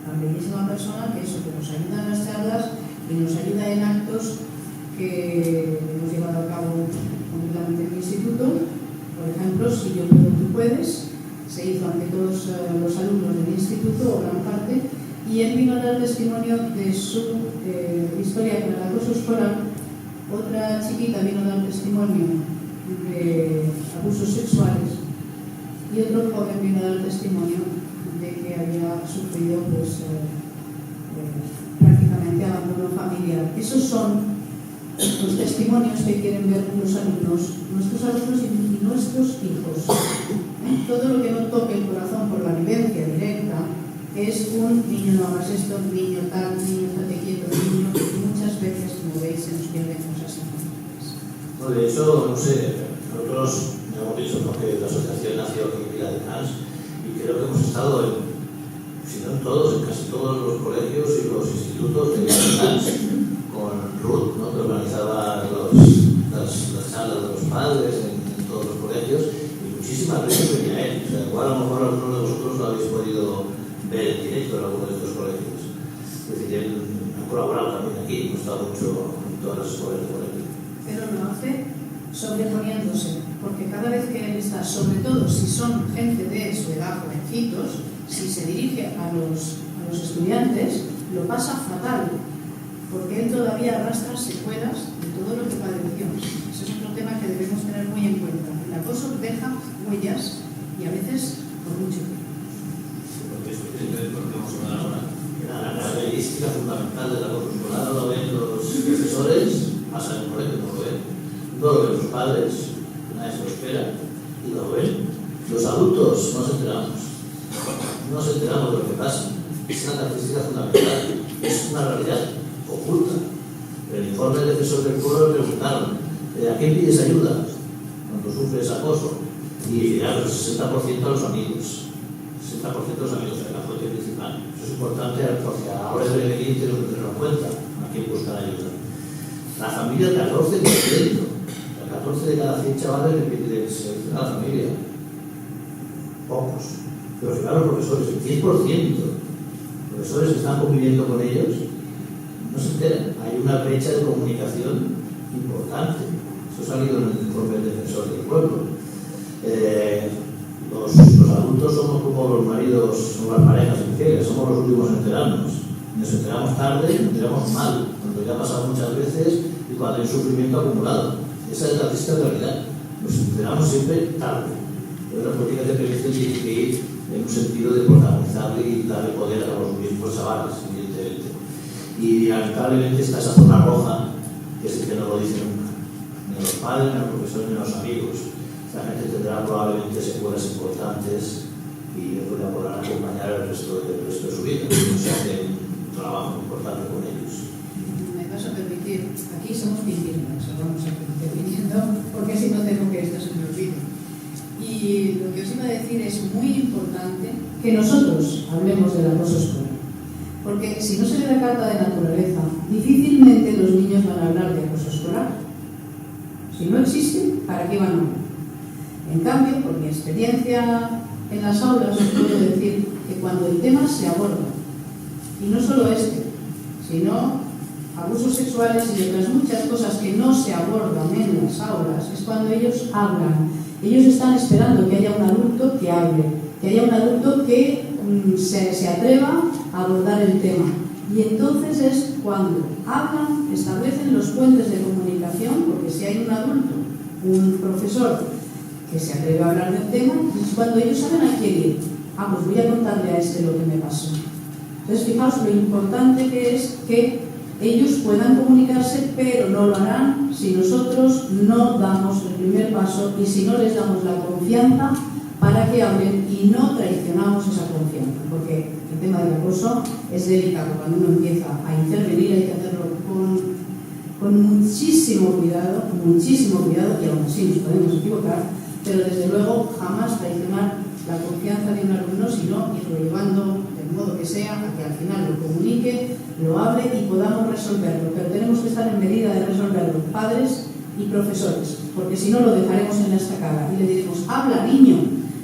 Una bellísima persona que eso, que nos ayuda en las charlas y nos ayuda en actos que hemos llevado a cabo completamente en el instituto. Por ejemplo, Si yo puedo, tú puedes, se hizo ante todos los alumnos del instituto, o gran parte, y él vino a dar testimonio de su historia con el acoso escolar. Otra chiquita vino a dar testimonio de abusos sexuales y otro joven vino a dar testimonio de que había sufrido prácticamente abandono familiar. Esos son los testimonios que quieren ver los alumnos, nuestros alumnos y nuestros hijos. Todo lo que no toque el corazón por la vivencia directa es un niño no hagas esto, niño tal, niño estate quieto, niño, que muchas veces, como veis, se nos pierden cosas importantes. No, de hecho, no sé, nosotros hemos dicho porque la asociación nació aquí en Vila de Cans y creo que hemos estado en, si no en todos, en casi todos los colegios y los institutos de Vila de Cans, con Ruth, ¿no? Que organizaba las charlas de los padres en todos los colegios, y muchísimas veces venía él. O sea, igual a lo mejor algunos de vosotros lo habéis podido ver en directo en alguno de estos colegios. Es decir, él ha colaborado también aquí, hemos estado mucho en todas las escuelas de colegio. Pero lo hace sobreponiéndose, porque cada vez que él está, sobre todo si son gente de su edad, jovencitos, si se dirige a los estudiantes, lo pasa fatal, porque él todavía arrastra secuelas de todo lo que padeció. Ese es otro tema que debemos tener muy en cuenta. El acoso deja huellas y a veces por mucho tiempo. La característica fundamental del acoso escolar no lo ven los profesores, pasa en el colegio, no lo ven. No lo ven los padres, nadie se lo espera, y lo ven. Los adultos no nos enteramos. No nos enteramos de lo que pasa. Es una característica fundamental, es una realidad oculta. En el informe del defensor del pueblo le preguntaron, ¿a quién pides ayuda? Cuando sufres acoso. Y el 60% a los amigos. 60% a los amigos de la fuente principal. Eso es importante porque ahora es conveniente lo que tenerlo en cuenta. A quien buscar ayuda. La familia, el 14%. El 14 de cada 100 chavales le selecciona a la familia. Pocos. Pero fijaros, profesores, el 10%. Profesores que están conviviendo con ellos no se enteran. Hay una brecha de comunicación importante. Eso ha salido en el informe del defensor del pueblo. Los adultos somos como los maridos o las parejas infieles, somos los últimos en enterarnos. Nos enteramos tarde, nos enteramos mal, cuando ya ha pasado muchas veces y cuando hay sufrimiento acumulado. Esa es la triste realidad. Nos enteramos siempre tarde. Pero las políticas de prevención tienen que ir en un sentido de protagonizarle y darle poder a los mismos chavales, evidentemente. Y lamentablemente está esa zona roja, que es el que no lo dice nunca. Ni los padres, ni los profesores, ni los amigos. Esta gente tendrá probablemente secuelas importantes y no podrán acompañar el resto de su vida. O sea, hace un trabajo importante con ellos. Me vas a permitir, aquí somos piscinas, vamos a interviniendo, porque si no tengo que esto se me olvide. Y lo que os iba a decir es muy importante que nosotros hablemos del acoso escolar. Porque si no se ve la carta de naturaleza, difícilmente los niños van a hablar de acoso escolar. Si no existe, ¿para qué van a hablar? En cambio, por mi experiencia en las aulas, os puedo decir que cuando el tema se aborda, y no solo sino abusos sexuales y otras muchas cosas que no se abordan en las aulas, es cuando ellos hablan. Ellos están esperando que haya un adulto que hable, que haya un adulto que se atreva a abordar el tema. Y entonces es cuando hablan, establecen los puentes de comunicación, porque si hay un adulto, un profesor, que se atreve a hablar del tema, es cuando ellos saben a quién ir. Pues voy a contarle a lo que me pasó. Entonces, fijaos lo importante que es que ellos puedan comunicarse, pero no lo harán si nosotros no damos el primer paso y si no les damos la confianza para que hablen y no traicionamos esa confianza. Porque el tema del acoso es delicado. Cuando uno empieza a intervenir hay que hacerlo con muchísimo cuidado, y aún así nos podemos equivocar. Pero desde luego jamás traicionar la confianza de un alumno, sino irlo llevando del modo que sea a que al final lo comunique, lo hable y podamos resolverlo. Pero tenemos que estar en medida de resolverlo, padres y profesores, porque si no lo dejaremos en la estacada y le diremos, habla niño.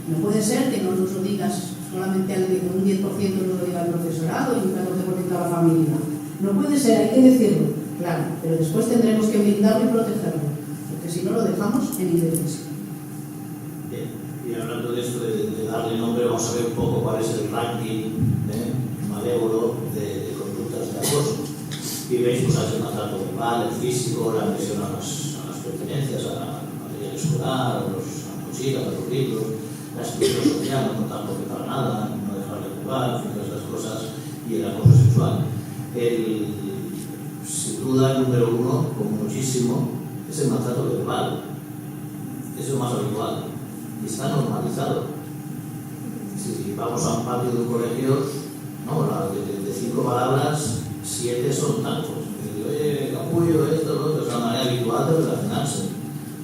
No puede ser que no nos lo digas solamente un 10% nos lo diga el profesorado y un 14% a la familia. No puede ser, hay que decirlo, claro, pero después tendremos que blindarlo y protegerlo, porque si no lo dejamos en indefensión. Y hablando de esto de darle nombre, vamos a ver un poco cuál es el ranking malévolo de conductas de acoso. Y veis, pues, el maltrato verbal, el físico, la agresión a las pertenencias, a material escolar, a la mochila, a los libros, la exclusión social, no contar porque para nada, no dejar de jugar, en fin, todas estas cosas, y el acoso sexual. Sin duda, el número uno, como muchísimo, es el maltrato verbal. Es lo más habitual. Y está normalizado. Si vamos a un patio de un colegio, no, de 5 palabras, 7 son tacos. Oye, capullo, esto, lo otro, es la manera habitual de relacionarse.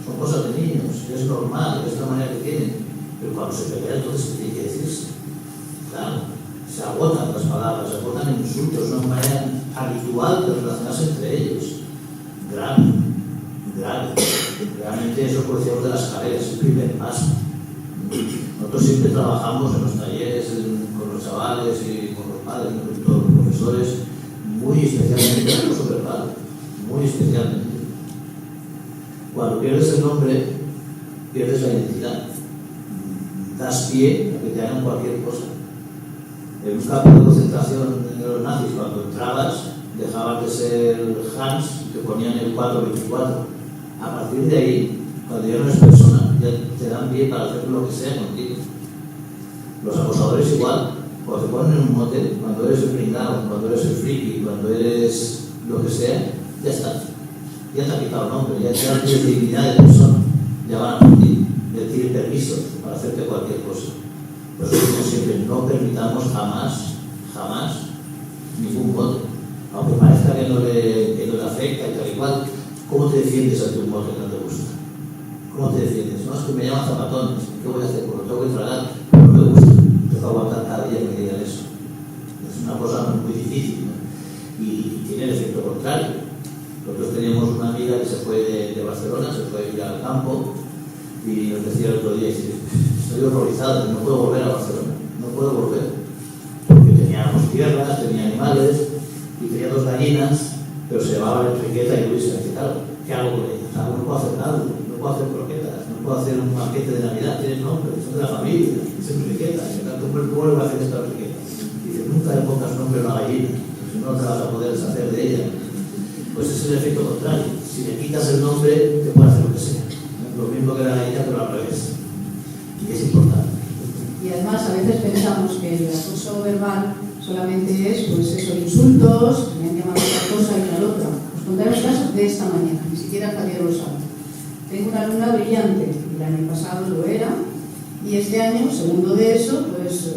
Son cosas de niños, es normal, es la manera que tienen. Pero cuando se pelea, entonces, ¿qué tiene que decirse? Claro, se agotan las palabras, se agotan en insultos, una manera habitual de relacionarse entre ellos. Grave. Realmente eso por decirlo de las carreras, es el primer paso. Nosotros siempre trabajamos en los talleres, con los chavales y con los padres, con todos los profesores, muy especialmente el acoso verbal, muy especialmente. Cuando pierdes el nombre, pierdes la identidad. Das pie a que te hagan cualquier cosa. En un campo de concentración de los nazis, cuando entrabas, dejabas de ser Hans, te ponían el 424. A partir de ahí, cuando ya no eres persona, ya te dan pie para hacer lo que sea contigo. Los acosadores igual, cuando te ponen en un motel, cuando eres el pringado, cuando eres el friki, cuando eres lo que sea, ya está. Ya te ha quitado el nombre, ya te tienes dignidad de persona, ya van a por ti, ya tienes permiso para hacerte cualquier cosa. Por eso como siempre, no permitamos jamás ningún mote. Aunque parezca que no le afecta y tal y cual. ¿Cómo te defiendes ante un mote que no te gusta? ¿Cómo te defiendes? no, es que me llaman zapatones, ¿qué voy a hacer? Pues lo tengo que tragar, pero no me gusta, tengo que aguantar cada día que me digan eso. Es una cosa muy difícil, ¿no? Y tiene el efecto contrario. Nosotros teníamos una amiga que se fue de Barcelona, se fue a ir al campo y nos decía el otro día, estoy horrorizado, no puedo volver a Barcelona, no puedo volver, porque teníamos tierras, tenía animales y tenía 2 gallinas, pero se llevaba la Enriqueta y Luisa, ¿qué hago con ellas? No puedo hacer nada, no puedo hacer croquetas, no puedo hacer un banquete de Navidad, tienes nombre, son de la familia, es Enriqueta, y me ¿cómo le voy a hacer esta Enriqueta? Y dice, nunca le pongas nombre a una gallina, si no te vas a poder deshacer de ella. Pues ese es el efecto contrario. Si le quitas el nombre, te puede hacer lo que sea. Lo mismo que la gallina, pero al revés. Y es importante. Y además, a veces pensamos que el acoso verbal solamente es, pues eso, insultos, me han llamado otra cosa y tal otra. Os contaré un caso de esta mañana, ni siquiera Javier lo sabe. Tengo una alumna brillante, el año pasado lo era, y este año, segundo de eso, pues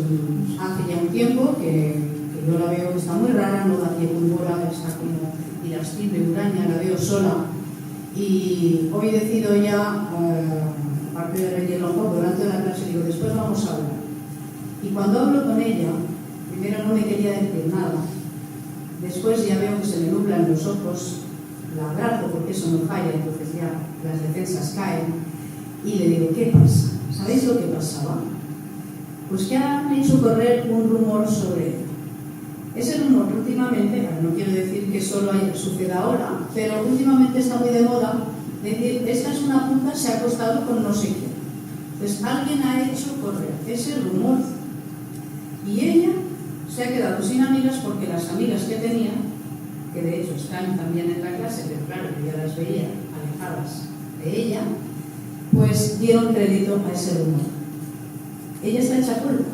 hace ya un tiempo que yo la veo que está muy rara, no da pie con bola, está como irascible, huraña, la veo sola. Y hoy decido ya, aparte de relleno un poco, delante de la clase, digo, después vamos a hablar. Y cuando hablo con ella, primero no me quería decir nada. Después ya veo que se me nublan los ojos, la abrazo porque eso no falla, entonces ya las defensas caen. Y le digo, ¿qué pasa? ¿Sabéis lo que pasaba? Pues que han hecho correr un rumor sobre ella. Ese rumor últimamente, no quiero decir que solo suceda ahora, pero últimamente está muy de moda decir, esta es una puta, se ha acostado con no sé quién. Pues alguien ha hecho correr ese rumor y ella se ha quedado sin amigas porque las amigas que tenía, que de hecho están también en la clase, pero claro, yo ya las veía alejadas de ella, pues dieron crédito a ese rumor. Ella está hecha culpa.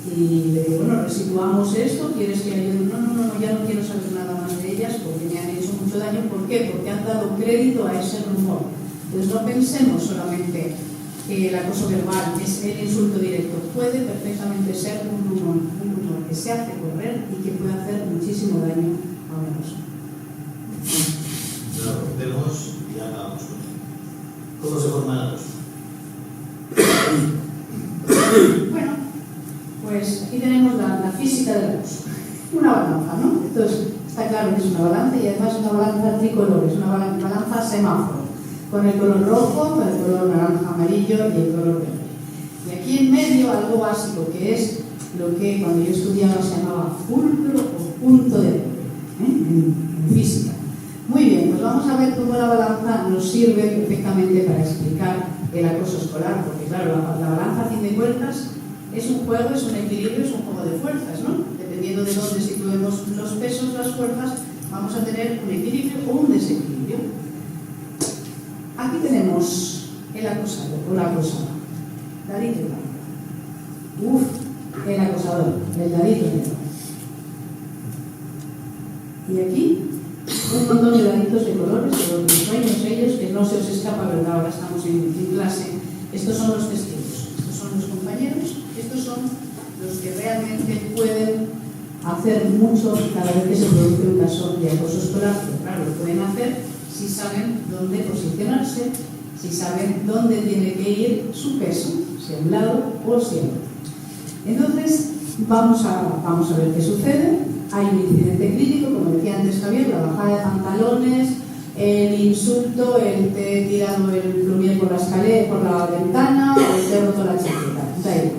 Y le digo, bueno, resituamos esto, ¿quieres que ayude? No, ya no quiero saber nada más de ellas porque me han hecho mucho daño. ¿Por qué? Porque han dado crédito a ese rumor. Entonces no pensemos solamente que el acoso verbal es el insulto directo. Puede perfectamente ser un rumor que se hace correr y que puede hacer muchísimo daño a una persona. Lo rompemos y ya acabamos con él. ¿Cómo se forma el acoso? Bueno, pues aquí tenemos la física del acoso. Una balanza, ¿no? Entonces, está claro que es una balanza y además es una balanza tricolor, es una balanza semáforo, con el color rojo, con el color naranja, amarillo y el color verde. Y aquí en medio algo básico que es lo que cuando yo estudiaba se llamaba fulcro o punto de en física. Muy bien, pues vamos a ver cómo la balanza nos sirve perfectamente para explicar el acoso escolar, porque claro, la balanza a fin de cuentas es un juego, es un equilibrio, es un juego de fuerzas, ¿no? Dependiendo de dónde situemos los pesos, las fuerzas, vamos a tener un equilibrio o un desequilibrio. Aquí tenemos el acosado o la acosada. Dadito blanco. El acosador, el dadito negro. Y aquí un montón de daditos de colores, de los sueños ellos, que no se os escapa, ¿verdad? Ahora estamos en clase. Estos son los testigos, estos son los compañeros, estos son los que realmente pueden hacer mucho cada vez que se produce un caso de acoso escolar. Pero claro, lo pueden hacer si saben dónde posicionarse, si saben dónde tiene que ir su peso, si a un lado o si a otro. Entonces, vamos a ver qué sucede. Hay un incidente crítico, como decía antes Javier, la bajada de pantalones, el insulto, el te he tirado el plumier por la escalera, por la ventana, o el te he roto la chaqueta. Da igual.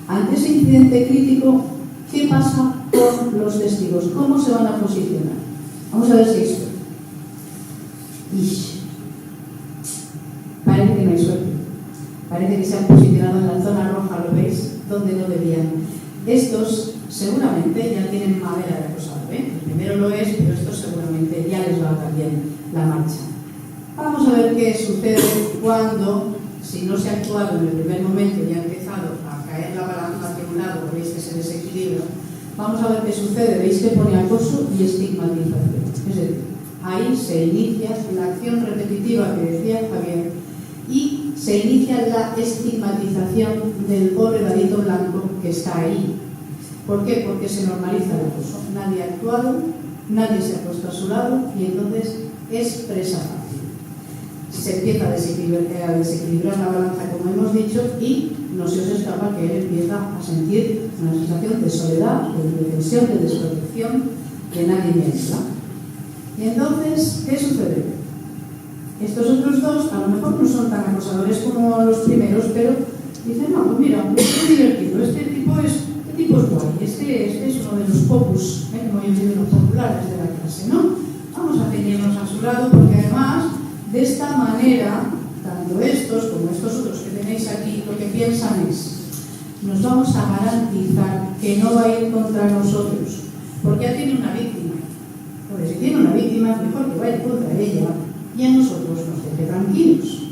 Ante ese incidente crítico, ¿qué pasa con los testigos? ¿Cómo se van a posicionar? Vamos a ver si hay suerte. Parece que no hay suerte. Parece que se han posicionado en la zona roja, ¿lo veis? Donde no debían. Estos seguramente ya tienen madera de acosado, ¿eh? El primero lo es, pero estos seguramente ya les va también la marcha. Vamos a ver qué sucede cuando, si no se ha actuado en el primer momento y ha empezado a caer la balanza hacia un lado, veis que se desequilibra. Vamos a ver qué sucede. Veis que pone acoso y estigmatización. Es decir, ahí se inicia la acción repetitiva que decía Javier y se inicia la estigmatización del pobre dadito blanco que está ahí. ¿Por qué? Porque se normaliza el acoso. Nadie ha actuado, nadie se ha puesto a su lado y entonces es presa fácil. se empieza a desequilibrar la balanza, como hemos dicho, y no se os escapa que él empieza a sentir una sensación de soledad, de indefensión, de desprotección, que nadie me ayuda. Y entonces, ¿qué sucede? Estos otros dos a lo mejor no son tan acosadores como los primeros, pero dicen, no, pues mira, es divertido, este tipo es guay, este es uno de los popus, como yo digo, los populares de la clase, ¿no? Vamos a ceñirnos a su lado, porque además, de esta manera, tanto estos como estos otros que tenéis aquí, lo que piensan es, nos vamos a garantizar que no va a ir contra nosotros, porque ya tiene una víctima. Porque si tiene una víctima, es mejor que vaya contra ella y a nosotros nos deje tranquilos.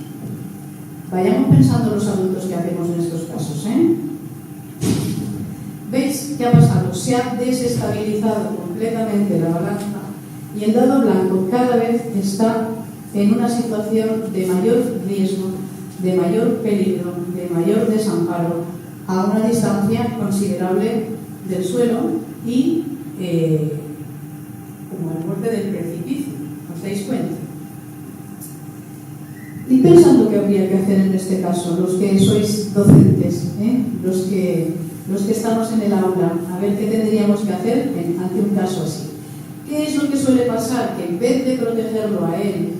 Vayamos pensando los adultos que hacemos en estos casos, ¿eh? ¿Veis qué ha pasado? Se ha desestabilizado completamente la balanza y el dado blanco cada vez está en una situación de mayor riesgo, de mayor peligro, de mayor desamparo, a una distancia considerable del suelo y como al borde del precipicio. ¿Os dais cuenta? Y pensando qué habría que hacer en este caso, los que sois docentes, los que estamos en el aula, a ver qué tendríamos que hacer ante un caso así. ¿Qué es lo que suele pasar? Que en vez de protegerlo a él,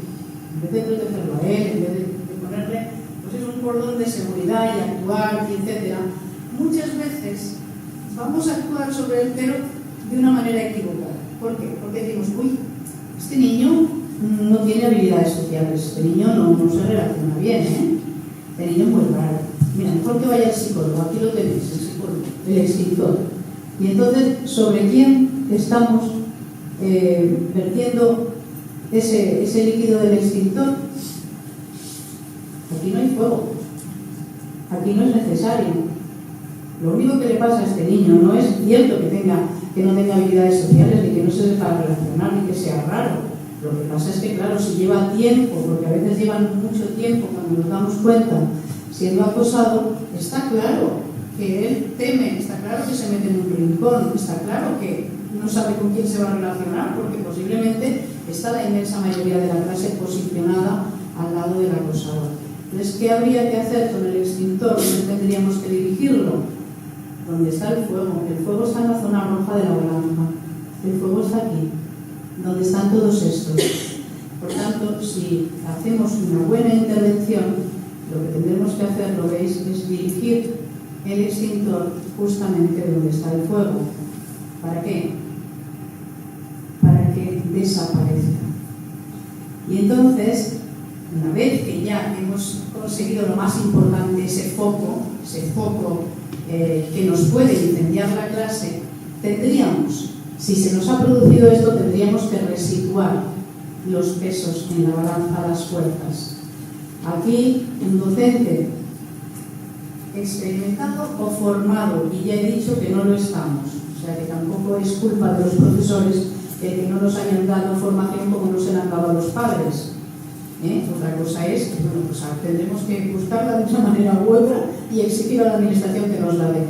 en vez de ponerle pues es un cordón de seguridad y actuar, etcétera, muchas veces vamos a actuar sobre él, pero de una manera equivocada. ¿Por qué? Porque decimos, uy, este niño no tiene habilidades sociales, este niño no se relaciona bien, este niño es muy raro. Mira, mejor que vaya al psicólogo, aquí lo tenéis, el psicólogo, el extintor. Y entonces, ¿sobre quién estamos vertiendo ese líquido del extintor? Aquí no hay fuego, aquí no es necesario. Lo único que le pasa a este niño no es cierto que no tenga habilidades sociales, ni que no se sepa relacionar, ni que sea raro. Lo que pasa es que, claro, si lleva tiempo, porque a veces llevan mucho tiempo cuando nos damos cuenta siendo acosado, está claro que él teme, está claro que se mete en un rincón, está claro que no sabe con quién se va a relacionar, porque posiblemente está la inmensa mayoría de la clase posicionada al lado del acosador. Entonces, ¿qué habría que hacer con el extintor? ¿Dónde tendríamos que dirigirlo? ¿Dónde está el fuego? El fuego está en la zona roja de la balanza. El fuego está aquí, donde están todos estos. Por tanto, si hacemos una buena intervención, lo que tendremos que hacer, lo veis, es dirigir el extintor justamente donde está el fuego. ¿Para qué? Para que desaparezca. Y entonces, una vez que ya hemos conseguido lo más importante, ese foco que nos puede incendiar la clase, tendríamos, si se nos ha producido esto, tendríamos que resituar los pesos en la balanza, las fuerzas. Aquí, un docente experimentado o formado, y ya he dicho que no lo estamos, o sea que tampoco es culpa de los profesores el que no nos hayan dado formación como no se la han dado a los padres. Otra cosa es que pues tendremos que buscarla de una manera u otra y exigir a la administración que nos la dé.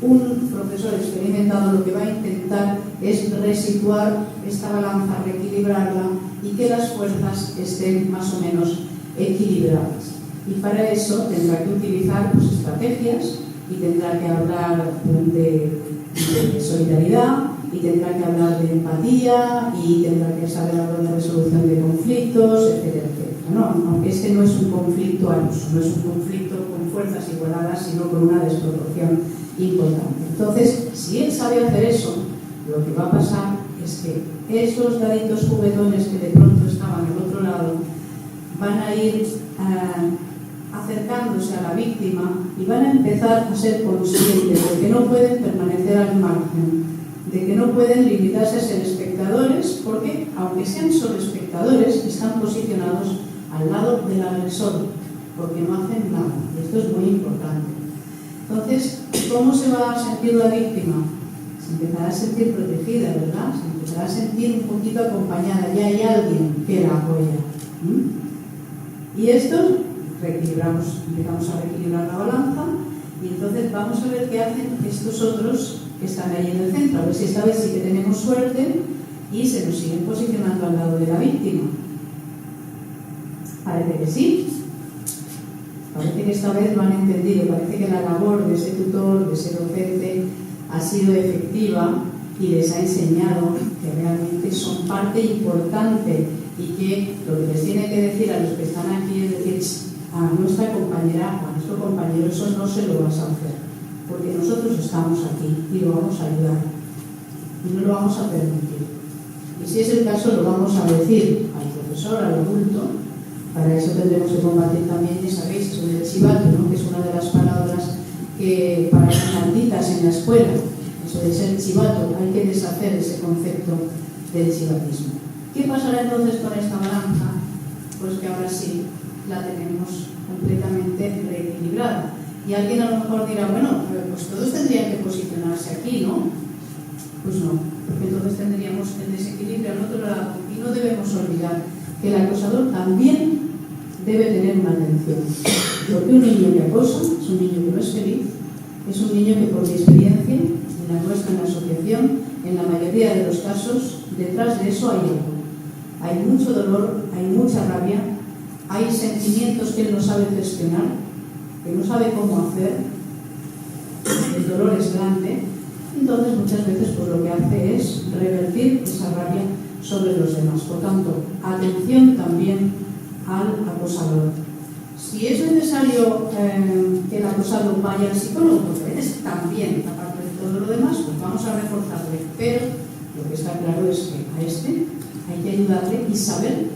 Un profesor experimentado lo que va a intentar es resituar esta balanza, reequilibrarla y que las fuerzas estén más o menos equilibradas. Y para eso tendrá que utilizar pues, estrategias y tendrá que hablar de solidaridad y tendrá que hablar de empatía y tendrá que saber hablar de resolución de conflictos, etcétera, etcétera. No, aunque este no es un conflicto al uso, no es un conflicto con fuerzas igualadas, sino con una desproporción importante. Entonces, si él sabe hacer eso, lo que va a pasar es que esos daditos juguetones que de pronto estaban al otro lado van a ir acercándose a la víctima y van a empezar a ser conscientes de que no pueden permanecer al margen, de que no pueden limitarse a ser espectadores, porque aunque sean solo espectadores, están posicionados al lado del agresor, porque no hacen nada. Esto es muy importante. Entonces, ¿cómo se va a sentir la víctima? Se empezará a sentir protegida, ¿verdad? Se empezará a sentir un poquito acompañada, ya hay alguien que la apoya. Y esto empezamos a reequilibrar la balanza y entonces vamos a ver qué hacen estos otros que están ahí en el centro, a ver si esta vez sí que tenemos suerte y se nos siguen posicionando al lado de la víctima. Parece que sí. Parece que esta vez lo han entendido. Parece que la labor de ese tutor, de ese docente, ha sido efectiva y les ha enseñado que realmente son parte importante y que lo que les tiene que decir a los que están aquí es decir, a nuestra compañera, a nuestro compañero, eso no se lo vas a hacer, porque nosotros estamos aquí y lo vamos a ayudar y no lo vamos a permitir. Y si es el caso, lo vamos a decir al profesor, al adulto. Para eso tendremos que combatir también, ya sabéis, eso del chivato, ¿no? Que es una de las palabras que para las malditas en la escuela, eso de ser chivato, hay que deshacer ese concepto del chivatismo. ¿Qué pasará entonces con esta balanza? Pues que ahora sí la tenemos completamente reequilibrada. Y alguien a lo mejor dirá, bueno, pues todos tendrían que posicionarse aquí, ¿no? Pues no, porque entonces tendríamos el desequilibrio al otro lado. Y no debemos olvidar que el acosador también debe tener una atención. Porque un niño que acosa es un niño que no es feliz, es un niño que por mi experiencia, en la nuestra, en la asociación, en la mayoría de los casos, detrás de eso hay algo. Hay mucho dolor, hay mucha rabia, hay sentimientos que él no sabe gestionar, que no sabe cómo hacer, el dolor es grande, entonces muchas veces pues, lo que hace es revertir esa rabia sobre los demás. Por tanto, atención también al acosador. Si es necesario que el acosado vaya al psicólogo, pues también, aparte de todo lo demás, pues vamos a reforzarle. Pero lo que está claro es que a este hay que ayudarle y saber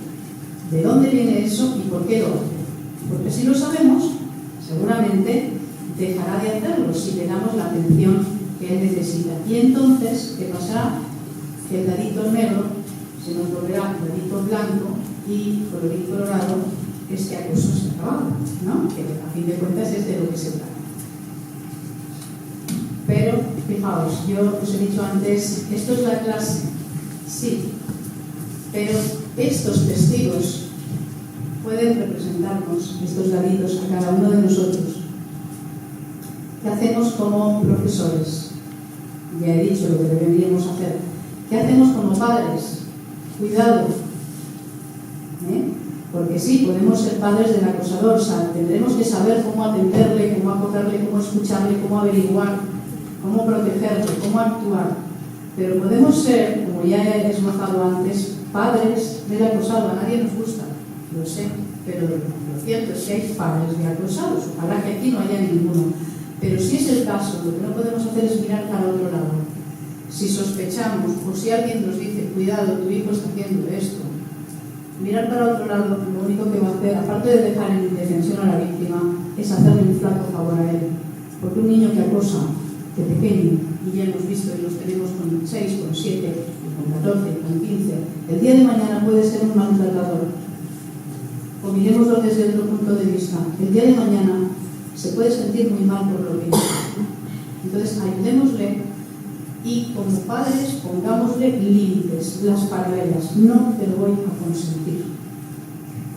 de dónde viene eso y por qué lo hace. Porque si lo sabemos, seguramente dejará de hacerlo si le damos la atención que él necesita. Y entonces, ¿qué pasará? Que el dadito negro se nos volverá dadito blanco y colorín colorado, este acoso se acaba, ¿no? Que a fin de cuentas es de lo que se trata. Pero, fijaos, yo os he dicho antes, esto es la clase, sí, pero estos testigos pueden representarnos, estos daditos, a cada uno de nosotros. ¿Qué hacemos como profesores? Ya he dicho lo que deberíamos hacer. ¿Qué hacemos como padres? Cuidado, porque sí, podemos ser padres del acosador, o sea, tendremos que saber cómo atenderle, cómo acordarle, cómo escucharle, cómo averiguar, cómo protegerle, cómo actuar. Pero podemos ser, como ya he esbozado antes, padres del acosado. A nadie nos gusta, lo sé, pero lo cierto es que hay padres de acosados. Ojalá que aquí no haya ninguno. Pero si es el caso, lo que no podemos hacer es mirar para otro lado. Si sospechamos o si alguien nos dice, cuidado, tu hijo está haciendo esto, mirar para otro lado, lo único que va a hacer, aparte de dejar en indefensión a la víctima, es hacerle un flaco favor a él. Porque un niño que acosa de pequeño, y ya hemos visto y los tenemos con 6, con 7, con 14, con 15, el día de mañana puede ser un maltratador. O miremoslo desde otro punto de vista. El día de mañana se puede sentir muy mal por lo que hizo. Entonces, ayudémosle y como padres pongámosle límites, las paralelas. No te lo voy a consentir.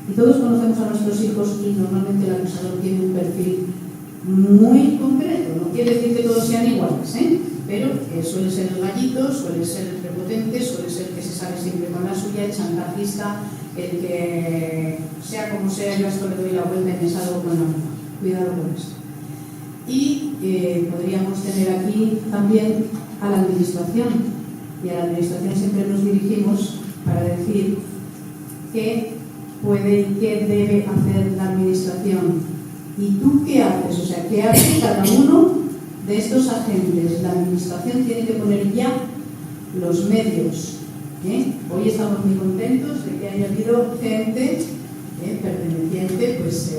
Y todos conocemos a nuestros hijos y normalmente el acusador tiene un perfil muy concreto. No quiere decir que todos sean iguales, pero suele ser el gallito, suele ser el prepotente, suele ser el que se sale siempre con la suya, el chantajista, el que sea como sea, yo a esto le doy la vuelta y me salgo con la mano. Cuidado con esto. Y podríamos tener aquí también a la administración. Y a la administración siempre nos dirigimos para decir qué puede y qué debe hacer la administración. ¿Y tú qué haces? O sea, ¿qué hace cada uno de estos agentes? La administración tiene que poner ya los medios. Hoy estamos muy contentos de que haya habido gente perteneciente pues,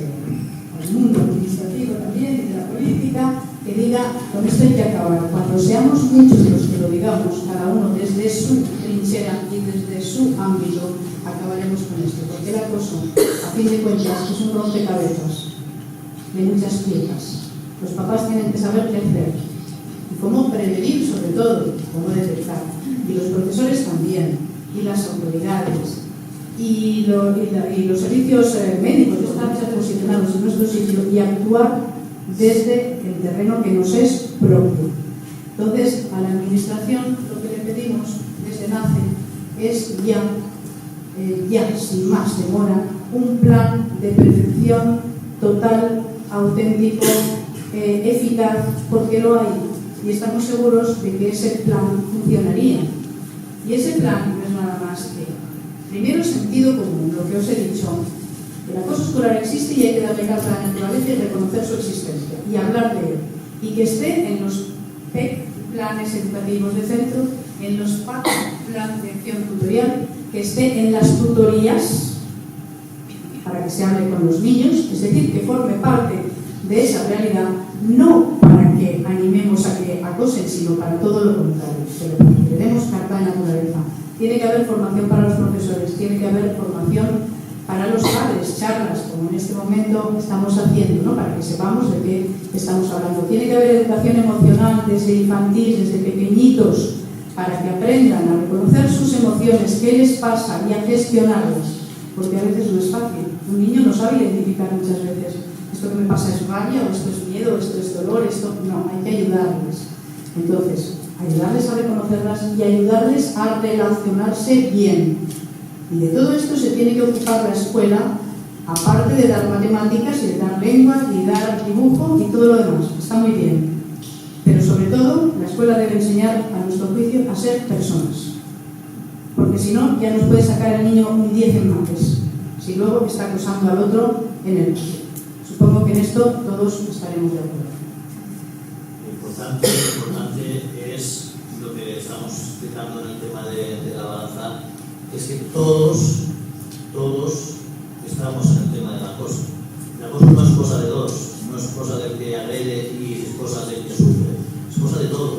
al mundo administrativo también y de la política que diga, con esto hay que acabar. Cuando seamos muchos los que lo digamos, cada uno desde su trinchera y desde su ámbito, acabaremos con esto. Porque el acoso, a fin de cuentas, es un rompecabezas de muchas piezas. Los papás tienen que saber qué hacer y cómo prevenir, sobre todo, cómo detectar. Y los profesores también, y las autoridades, y los servicios médicos están posicionados en nuestro sitio y actuar desde el terreno que nos es propio. Entonces, a la administración lo que le pedimos desde NACE es ya sin más demora, un plan de percepción total, auténtico, eficaz, porque lo hay. Y estamos seguros de que ese plan funcionaría. Y ese plan no es nada más que, primero, sentido común, lo que os he dicho. El acoso escolar existe y hay que darle carta a la naturaleza y reconocer su existencia y hablar de él. Y que esté en los PEC, planes educativos de centro, en los PAC, plan de acción tutorial, que esté en las tutorías para que se hable con los niños, es decir, que forme parte de esa realidad, no para que animemos a que acosen, sino para todo lo contrario, pero para que le demos carta de naturaleza. Tiene que haber formación para los profesores, tiene que haber formación para los padres, charlas, como en este momento estamos haciendo, ¿no? Para que sepamos de qué estamos hablando. Tiene que haber educación emocional desde infantil, desde pequeñitos, para que aprendan a reconocer sus emociones, qué les pasa y a gestionarlas, porque a veces no es fácil. Un niño no sabe identificar muchas veces esto que me pasa es rabia, o esto es miedo, o esto es dolor, esto no, hay que ayudarles. Entonces, ayudarles a reconocerlas y ayudarles a relacionarse bien. Y de todo esto se tiene que ocupar la escuela, aparte de dar matemáticas y de dar lengua y de dar dibujo y todo lo demás. Está muy bien. Pero sobre todo, la escuela debe enseñar, a nuestro juicio, a ser personas. Porque si no, ya nos puede sacar el niño un 10 en mates, si luego está acosando al otro en el mate. Supongo que en esto todos estaremos de acuerdo. Lo importante es lo que estamos explicando en el tema de la balanza, es que todos estamos en el tema del acoso. El acoso no es cosa de dos, no es cosa del que agrede y es cosa del que sufre, es cosa de todos.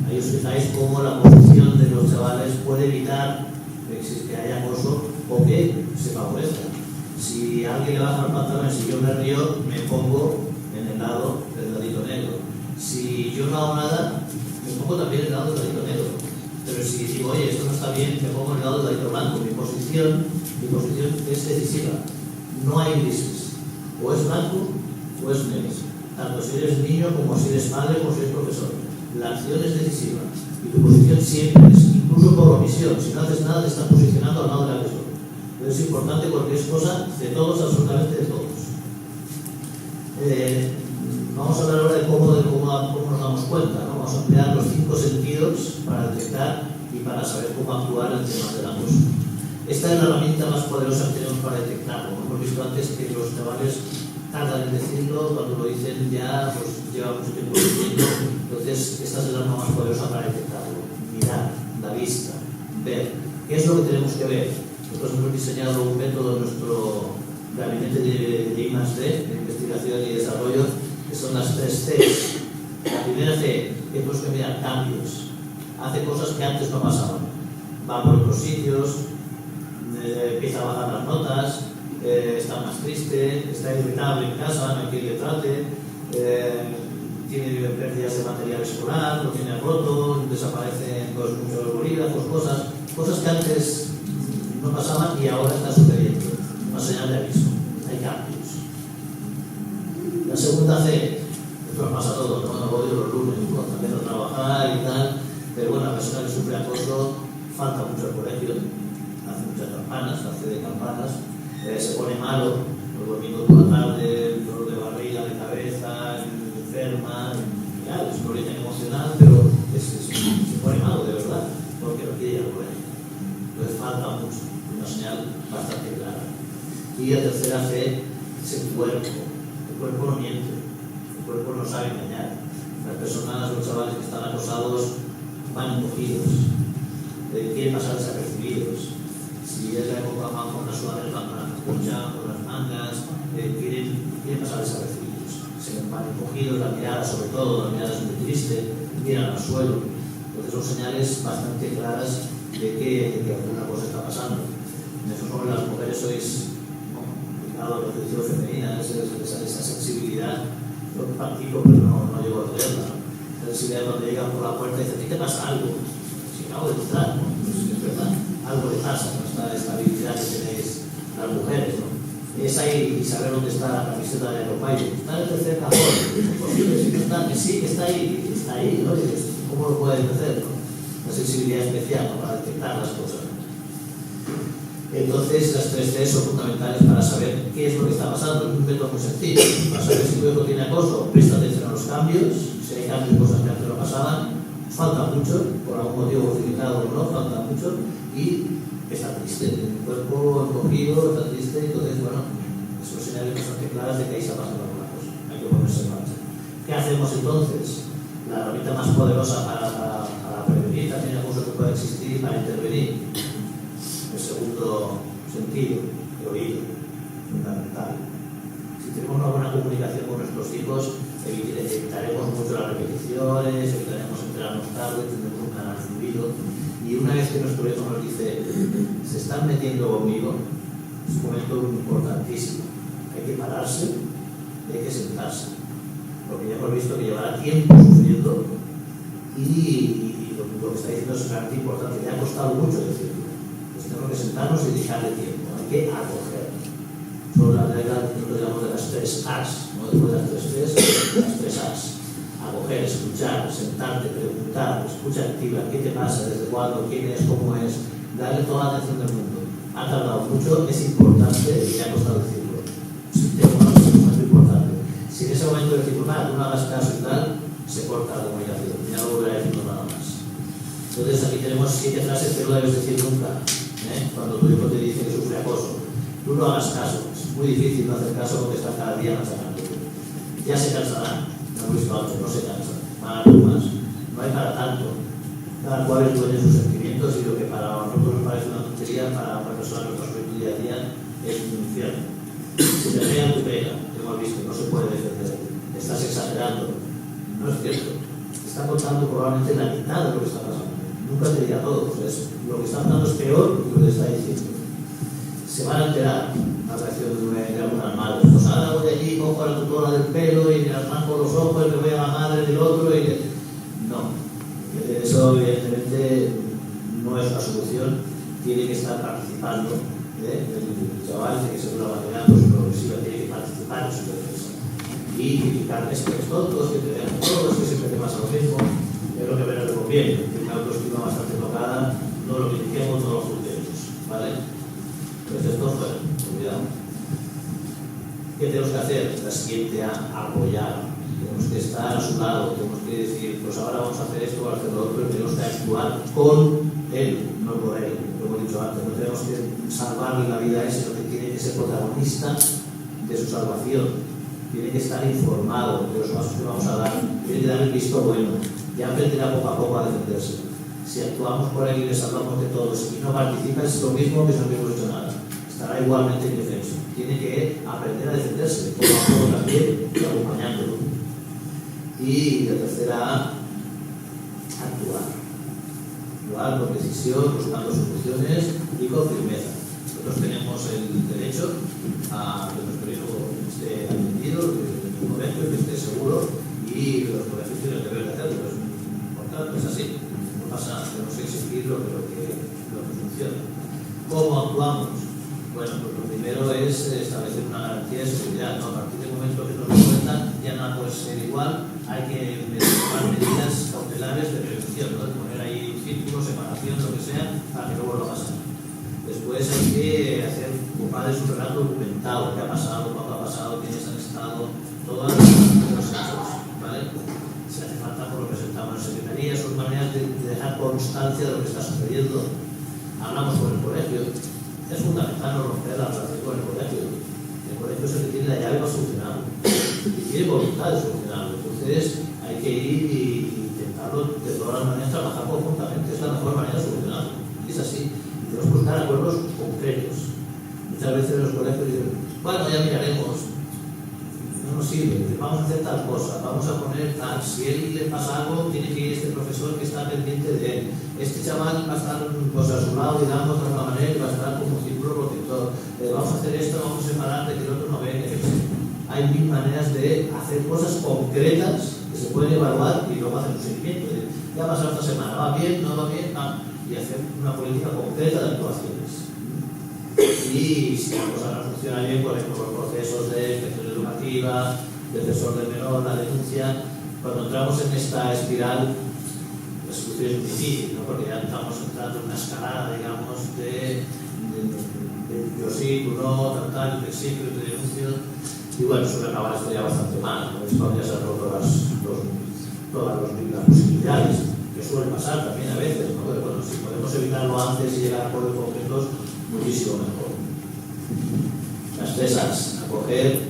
Ahí os fijáis cómo la posición de los chavales puede evitar que haya acoso o que se favorezca. Si alguien le baja el pantalón, si yo me río, me pongo en el lado del ladito negro. Si yo no hago nada, me pongo también en el lado del ladito negro. Pero si digo, oye, esto no está bien, me pongo en el lado del ladito blanco. Mi posición es decisiva. No hay grises. O es blanco o es negro. Tanto si eres niño como si eres padre como si eres profesor. La acción es decisiva. Y tu posición siempre es, incluso por omisión. Si no haces nada, te estás posicionando al lado del agresor. Pero es importante porque es cosa de todos, absolutamente de todos. Vamos a hablar ahora de cómo nos damos cuenta, ¿no? Vamos a emplear los 5 sentidos para detectar y para saber cómo actuar en temas del acoso. Esta es la herramienta más poderosa que tenemos para detectarlo. Hemos visto antes que los chavales tardan en decirlo, cuando lo dicen ya pues, lleva mucho tiempo diciendo. Entonces, esta es la arma más poderosa para detectarlo. Mirar, la vista, ver. ¿Qué es lo que tenemos que ver? Nosotros hemos diseñado un método en nuestro gabinete de I+D, de investigación y desarrollo, que son las 3 Cs. La primera C, que tenemos que mirar cambios. Hace cosas que antes no pasaban. Va por otros sitios, empieza a bajar las notas, está más triste, está irritable en casa, no hay quien le trate, tiene pérdidas de material escolar, lo tiene roto, desaparecen muchos bolígrafos, cosas que antes no pasaban y ahora está sucediendo. Una señal de aviso. Hay cambios. La segunda C, esto nos pasa a todos, ¿no? No odio los lunes, cuando empiezo a trabajar y tal, pero bueno, la persona que sufre acoso falta mucho al colegio, hace muchas campanas, hace de campanas, se pone malo, los domingos por la tarde, dolor de barriga, de cabeza, enferma, claro, es un origen emocional, pero se pone malo de verdad, porque no quiere ir al colegio. Entonces falta mucho, una señal bastante clara. Y la tercera C es el cuerpo. El cuerpo no miente, el cuerpo no sabe engañar. Las personas, los chavales que están acosados van encogidos, quieren pasar desapercibidos. Si es la época van con la sudadera, van con la capucha, con las mangas, quieren pasar desapercibidos. Se van encogidos, la mirada sobre todo, la mirada es muy triste, miran al suelo. Entonces son señales bastante claras de que alguna cosa está pasando. Eso sobre las mujeres sois la percepción femenina, esa sensibilidad. Yo practico, pero no llego a tenerla. La sensibilidad cuando llegan por la puerta y dicen, ¿a ti te pasa algo? Si acabo de entrar, ¿no? Pues es verdad, algo le pasa, ¿no? Esta estabilidad que tenéis las mujeres, ¿no? Es ahí y saber dónde está la camiseta de Aeropayo. Está en el tercer cajón, sí, está ahí, ¿no? ¿Cómo lo pueden hacer, no? Una sensibilidad especial, ¿no? Para detectar las cosas. Entonces, las 3 Cs son fundamentales para saber qué es lo que está pasando. Es un método muy sencillo. Para saber si tu hijo tiene acoso, presta atención a los cambios. Si hay cambios, cosas que antes no pasaban, falta mucho, por algún motivo justificado o no, falta mucho, y está triste, el cuerpo encogido, está triste, entonces, bueno, son señales bastante claras de que ahí se ha pasado alguna cosa. Hay que ponerse en marcha. ¿Qué hacemos entonces? La herramienta más poderosa para prevenir también el abuso que puede existir, para intervenir. El segundo sentido, el oído, fundamental. Si tenemos una buena comunicación con nuestros hijos, evitaremos mucho las repeticiones, evitaremos enterarnos tarde, tendremos un canal fluido. Y una vez que nuestro hijo nos dice, se están metiendo conmigo, es un momento importantísimo. Hay que pararse y hay que sentarse. Porque ya hemos visto que llevará tiempo sufriendo y lo que está diciendo es realmente importante. Le ha costado mucho decirlo. Pues tenemos que sentarnos y dejarle tiempo. Hay que acoger. Son las reglas de las 3 As. ¿No? Después de las 3 Cs, las 3 As. Acoger, escuchar, sentarte, preguntar, escucha activa, ¿qué te pasa? ¿Desde cuándo? ¿Quién es? ¿Cómo es? Darle toda la atención del mundo. Ha tardado mucho, es importante y le ha costado decirlo. Sí, es un momento importante. Si en ese momento decimos, nada, tú no hagas caso y tal, se corta la comunicación. Ya no volverá a decirnos nada más. Entonces aquí tenemos 7 frases que no debes decir nunca. Cuando tu hijo te dice que sufre acoso, tú no hagas caso. Es muy difícil no hacer caso porque estás cada día machacando. Ya se cansarán. No he visto antes, no se cansa. Más. No hay para tanto. Cada cual es dueño de sus sentimientos y lo que para nosotros nos parece una tontería, para una persona que nuestro día a día es un infierno. Si te pegan, te pega. Hemos visto, no se puede defender. Estás exagerando. No es cierto. Está contando probablemente la mitad de lo que está pasando. Nunca te diga todo. Pues lo que está pasando es peor que lo que está diciendo. Se van a enterar la reacción de algunas madres. Pues ahora voy allí, cojo a la tutora del pelo y le arranco los ojos y le voy a la madre del otro y no. Eso evidentemente no es una solución. Tiene que estar participando. El chaval tiene que ser una manera progresiva, tiene que participar en su defensa. Y criticar estos tontos, que te vean todos, que siempre te pasa lo mismo, es lo que menos le conviene. Tiene una autoestima bastante tocada, no lo critiquemos, no lo juzguemos. ¿Vale? Entonces esto fuera, cuidado. ¿Qué tenemos que hacer? La siguiente A, apoyar. Tenemos que estar a su lado, tenemos que decir, pues ahora vamos a hacer esto, vamos a hacer lo otro, y tenemos que actuar con él, no por él. Lo hemos dicho antes, no tenemos que salvarle la vida a él, sino que tiene que ser protagonista de su salvación. Tiene que estar informado de los pasos que vamos a dar, tiene que dar el visto bueno, ya aprenderá poco a poco a defenderse. Si actuamos por él y le salvamos de todos y no participa, es lo mismo que si no hubiéramos hecho nada. Estará igualmente indefenso. Tiene que aprender a defenderse, poco a poco también, y acompañándolo. Y la tercera A, actuar. Actuar con decisión, buscando soluciones y con firmeza. Nosotros tenemos el derecho a que nuestro hijo esté atendido, que esté en un colegio, que esté seguro y los colegios tienen el deber de hacerlo. Es importante, es así. No pasa nada, tenemos que exigir lo que funciona. ¿Cómo actuamos? Bueno, pues lo primero es establecer una garantía de seguridad. ¿No? A partir del momento que nos lo cuentan, ya nada puede ser igual. Hay que tomar medidas cautelares de prevención, ¿no? De poner ahí círculos, separación, lo que sea, para que no vuelva a pasar. Después hay que hacer como padres un relato documentado, qué ha pasado, cuándo ha pasado, quiénes han estado, todos los hechos, ¿vale? Si hace falta, pues lo presentamos en secretaría, son maneras de dejar constancia de lo que está sucediendo. Hablamos con el colegio. Es fundamental no romper la relación con el colegio. El colegio es el que tiene la llave para solucionarlo y tiene voluntad de solucionarlo. Entonces hay que ir y intentarlo de todas las maneras, trabajar conjuntamente. Es la mejor manera de solucionarlo. Y es así. Tenemos que buscar acuerdos concretos. Muchas veces en los colegios dicen, bueno, ya miraremos. No nos sirve, vamos a hacer tal cosa, vamos a poner tal. Si él le pasa algo, tiene que ir este profesor que está pendiente de él. Este chaval va a estar pues, a su lado, digamos, de alguna manera, y va a estar como círculo protector. Vamos a hacer esto, vamos a separar de que el otro no venga. Hay mil maneras de hacer cosas concretas que se pueden evaluar y luego hacer un seguimiento. Ya ha pasado esta semana, ¿va bien? ¿No va bien? Ah, y hacer una política concreta de actuaciones. Y si la cosa no funciona bien, por ejemplo, los procesos de inspección educativa, defensor del menor, la denuncia, cuando entramos en esta espiral, la solución es muy difícil, ¿no? Porque ya estamos entrando en una escalada, digamos, de sí, tú no, tal, te exijo, te denuncio. Y bueno, suele acabar esto ya bastante mal, ¿no? Es cuando ya se han roto todas las posibilidades, que suele pasar también a veces, ¿no? Pero bueno, si podemos evitarlo antes y llegar a acuerdos concretos, muchísimo mejor. Las tres A's: acoger,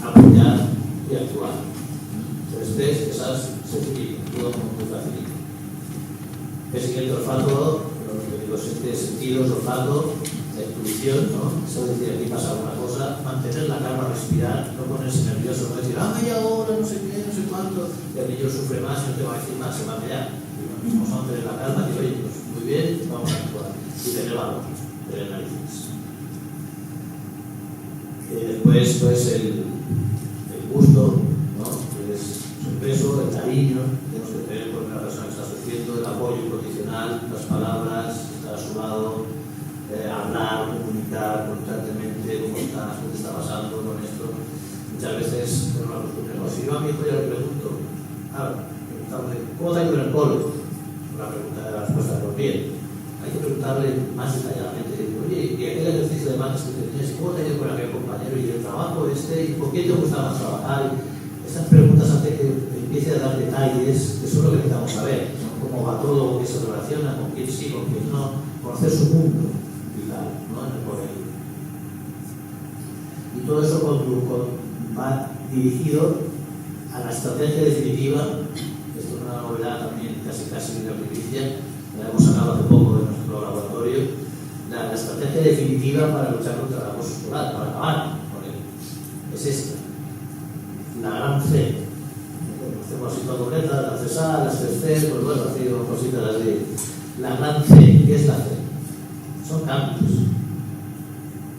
apoyar y actuar. Tres esas sencillo, todo muy facilito. El siguiente, olfato, los sentidos, olfato, la intuición, ¿no? Eso de decir, aquí pasa alguna cosa, mantener la calma, respirar, no ponerse nervioso, no decir, y ahora, no sé qué, no sé cuánto, y el niño sufre más y no te va a decir más, se va a callar. Vamos a mantener la calma y oye, pues muy bien, vamos a actuar. Y tener valor, tener narices. Después, pues, el gusto, ¿no? Es el peso, el cariño, tenemos que tener con la persona que está sufriendo, el apoyo incondicional, las palabras, estar a su lado, hablar, comunicar constantemente cómo está, qué está pasando con esto. Muchas veces tenemos la costumbre, no, si yo a mi hijo ya le pregunto, ¿cómo te ha ido en el cole? La pregunta de la respuesta de los bien. Hay que preguntarle más detalladamente, oye, ¿y aquel ejercicio de mates que tenías? ¿Cómo te ha ido con aquel compañero? ¿Y el trabajo ¿Y por qué te gusta más trabajar? Estas preguntas hacen que empiece a dar detalles, que eso es lo que necesitamos saber, ¿no? Cómo va todo, qué se relaciona, con quién sí, con quién no, conocer su mundo vital, ¿no? En el colegio. Y todo eso va dirigido a la estrategia definitiva. Esto es una novedad también, casi de la primicia, la hemos sacado hace poco de nuestro laboratorio, la estrategia definitiva para luchar contra el acoso escolar, para acabar con él. Es esta. La gran C. Hacemos así todo letras, las 3A, las 3C, pues bueno, así cositas así. La gran C, ¿qué es la C? Son cambios.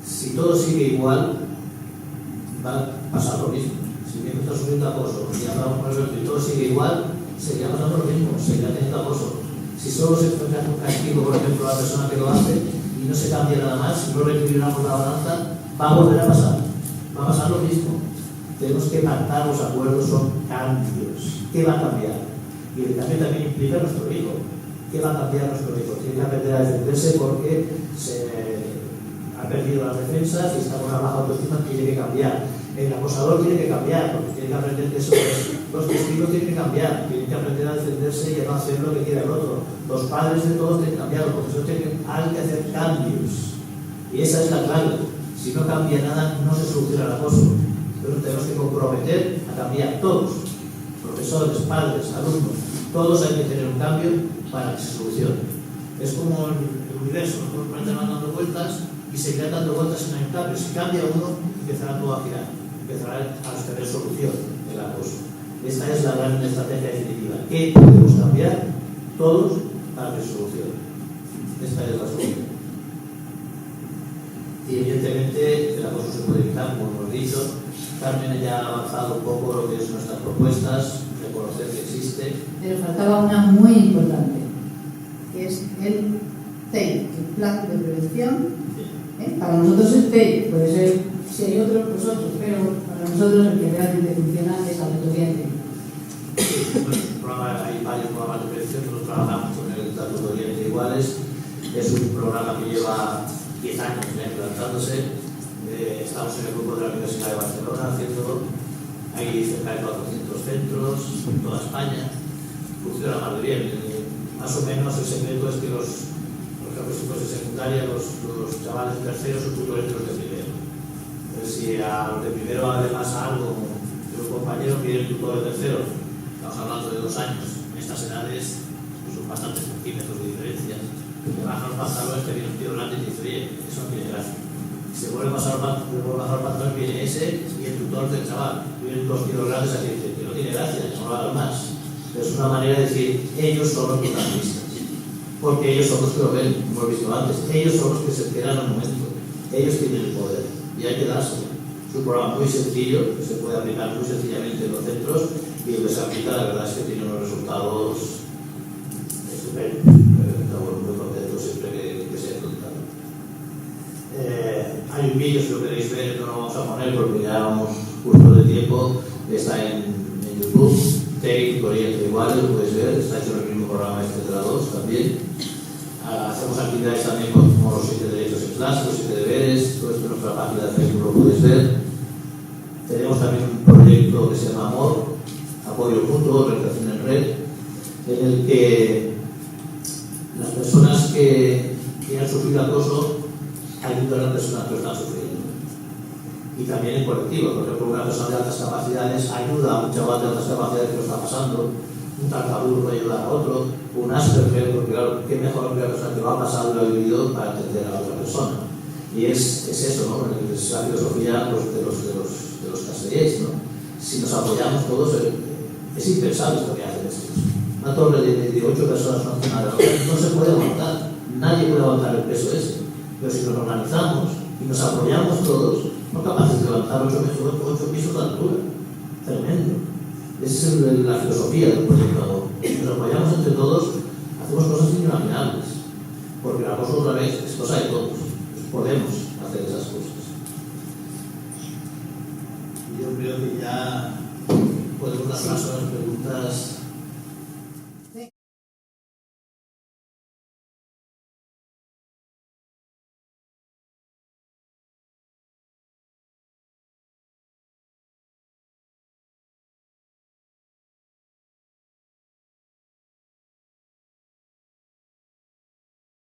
Si todo sigue igual, va a pasar lo mismo. Si bien está sufriendo acoso y hablamos con el y todo sigue igual, seguirá pasando lo mismo, seguirá teniendo acoso. Si solo se enfrenta un castigo, por ejemplo, a la persona que lo hace y no se cambia nada más, si no reequilibramos la balanza, va a volver a pasar. Va a pasar lo mismo. Tenemos que pactar los acuerdos, son cambios. ¿Qué va a cambiar? Y el cambio también implica a nuestro hijo. ¿Qué va a cambiar nuestro hijo? Tiene que aprender a defenderse porque se ha perdido las defensas y está con una baja autoestima, tiene que cambiar. El acosador tiene que cambiar, porque tiene que aprender que eso es. Los testigos tienen que cambiar, tienen que aprender a defenderse y a no hacer lo que quiera el otro. Los padres de todos tienen que cambiar, los profesores hay que hacer cambios. Y esa es la clave. Si no cambia nada, no se soluciona el acoso. Pero tenemos que comprometer a cambiar todos. Profesores, padres, alumnos, todos hay que tener un cambio para que se solucione. Es como el universo, los planetas van dando vueltas y seguirán dando vueltas sin un cambio. Si cambia uno, empezará todo a girar, empezará a tener solución el acoso. Esta es la gran estrategia definitiva. ¿Qué podemos cambiar todos para que se solucione? Esta es la solución. Y evidentemente el acoso se puede evitar, como hemos dicho. Carmen ya ha avanzado un poco lo que es nuestras propuestas, reconocer que existe. Pero faltaba una muy importante, que es el TEI, el Plan de Prevención. Para nosotros es TEI, puede ser, si hay otros, pues otros, pero para nosotros el que realmente funciona es la auditoría de TEI. Hay varios programas de prevención, nosotros trabajamos con el Estatuto de Dientes Iguales. Es un programa que lleva 10 años implantándose. Estamos en el grupo de la Universidad de Barcelona haciéndolo. Hay cerca de 400 centros en toda España. Funciona más de bien. Más o menos el secreto es que por ejemplo, si fuese secundaria, los chavales de tercero son tutores de los de primero. Entonces, si a los de primero le pasa algo de un compañero que viene el tutor de tercero, estamos hablando de 2 años, en estas edades pues son bastantes centímetros de diferencia. Le bajan los pantalones, te viene un tío grande y te dice, oye, eso no tiene gracia. Se vuelve a pasar el patrón, viene ese y el tutor del chaval. Vienen 2 tíos grandes aquí y dicen que no tiene gracia, no lo hagan más. Pero es una manera de decir, ellos son los protagonistas. Porque ellos son los que lo ven, como hemos visto antes. Ellos son los que se quedan al momento. Ellos tienen el poder y hay que dárselo. Es un programa muy sencillo, que se puede aplicar muy sencillamente en los centros y lo que se aplica, la verdad es que tiene unos resultados estupendos. Estamos muy contentos siempre que se ha implantado. Hay un vídeo, si lo queréis ver, no lo vamos a poner porque ya vamos justo de tiempo. Está en YouTube, TEI, Oriente Igual, lo puedes ver, está hecho en el mismo programa este de la 2 también. hacemos actividades también como los 7 derechos en clase, los 7 deberes, todo esto en nuestra página de Facebook lo podéis ver. Tenemos también un proyecto que se llama Amor, Apoyo Mutuo, Recreación en Red, en el que las personas que han sufrido acoso ayudan a las personas que lo están sufriendo. Y también en colectivo, por ejemplo, una persona de altas capacidades ayuda a un chaval de altas capacidades que lo está pasando, un tartamudo puede ayudar a otro, un Asperger, porque claro, qué mejor que la persona que lo ha pasado y lo ha vivido para entender a la otra persona. Y es eso, ¿no? Es la filosofía de los castellers, ¿no? Si nos apoyamos todos, es impensable esto que hacen estos. Una torre de 8 personas no se puede aguantar, nadie puede aguantar el peso ese. Pero si nos organizamos y nos apoyamos todos, somos capaces de levantar 8 pisos de altura. Tremendo. Esa es la filosofía del proyecto Amor. Si nos apoyamos entre todos, hacemos cosas inimaginables. Porque la cosa otra vez es cosa de todos. Podemos hacer esas cosas. Yo creo que ya podemos dar paso a las preguntas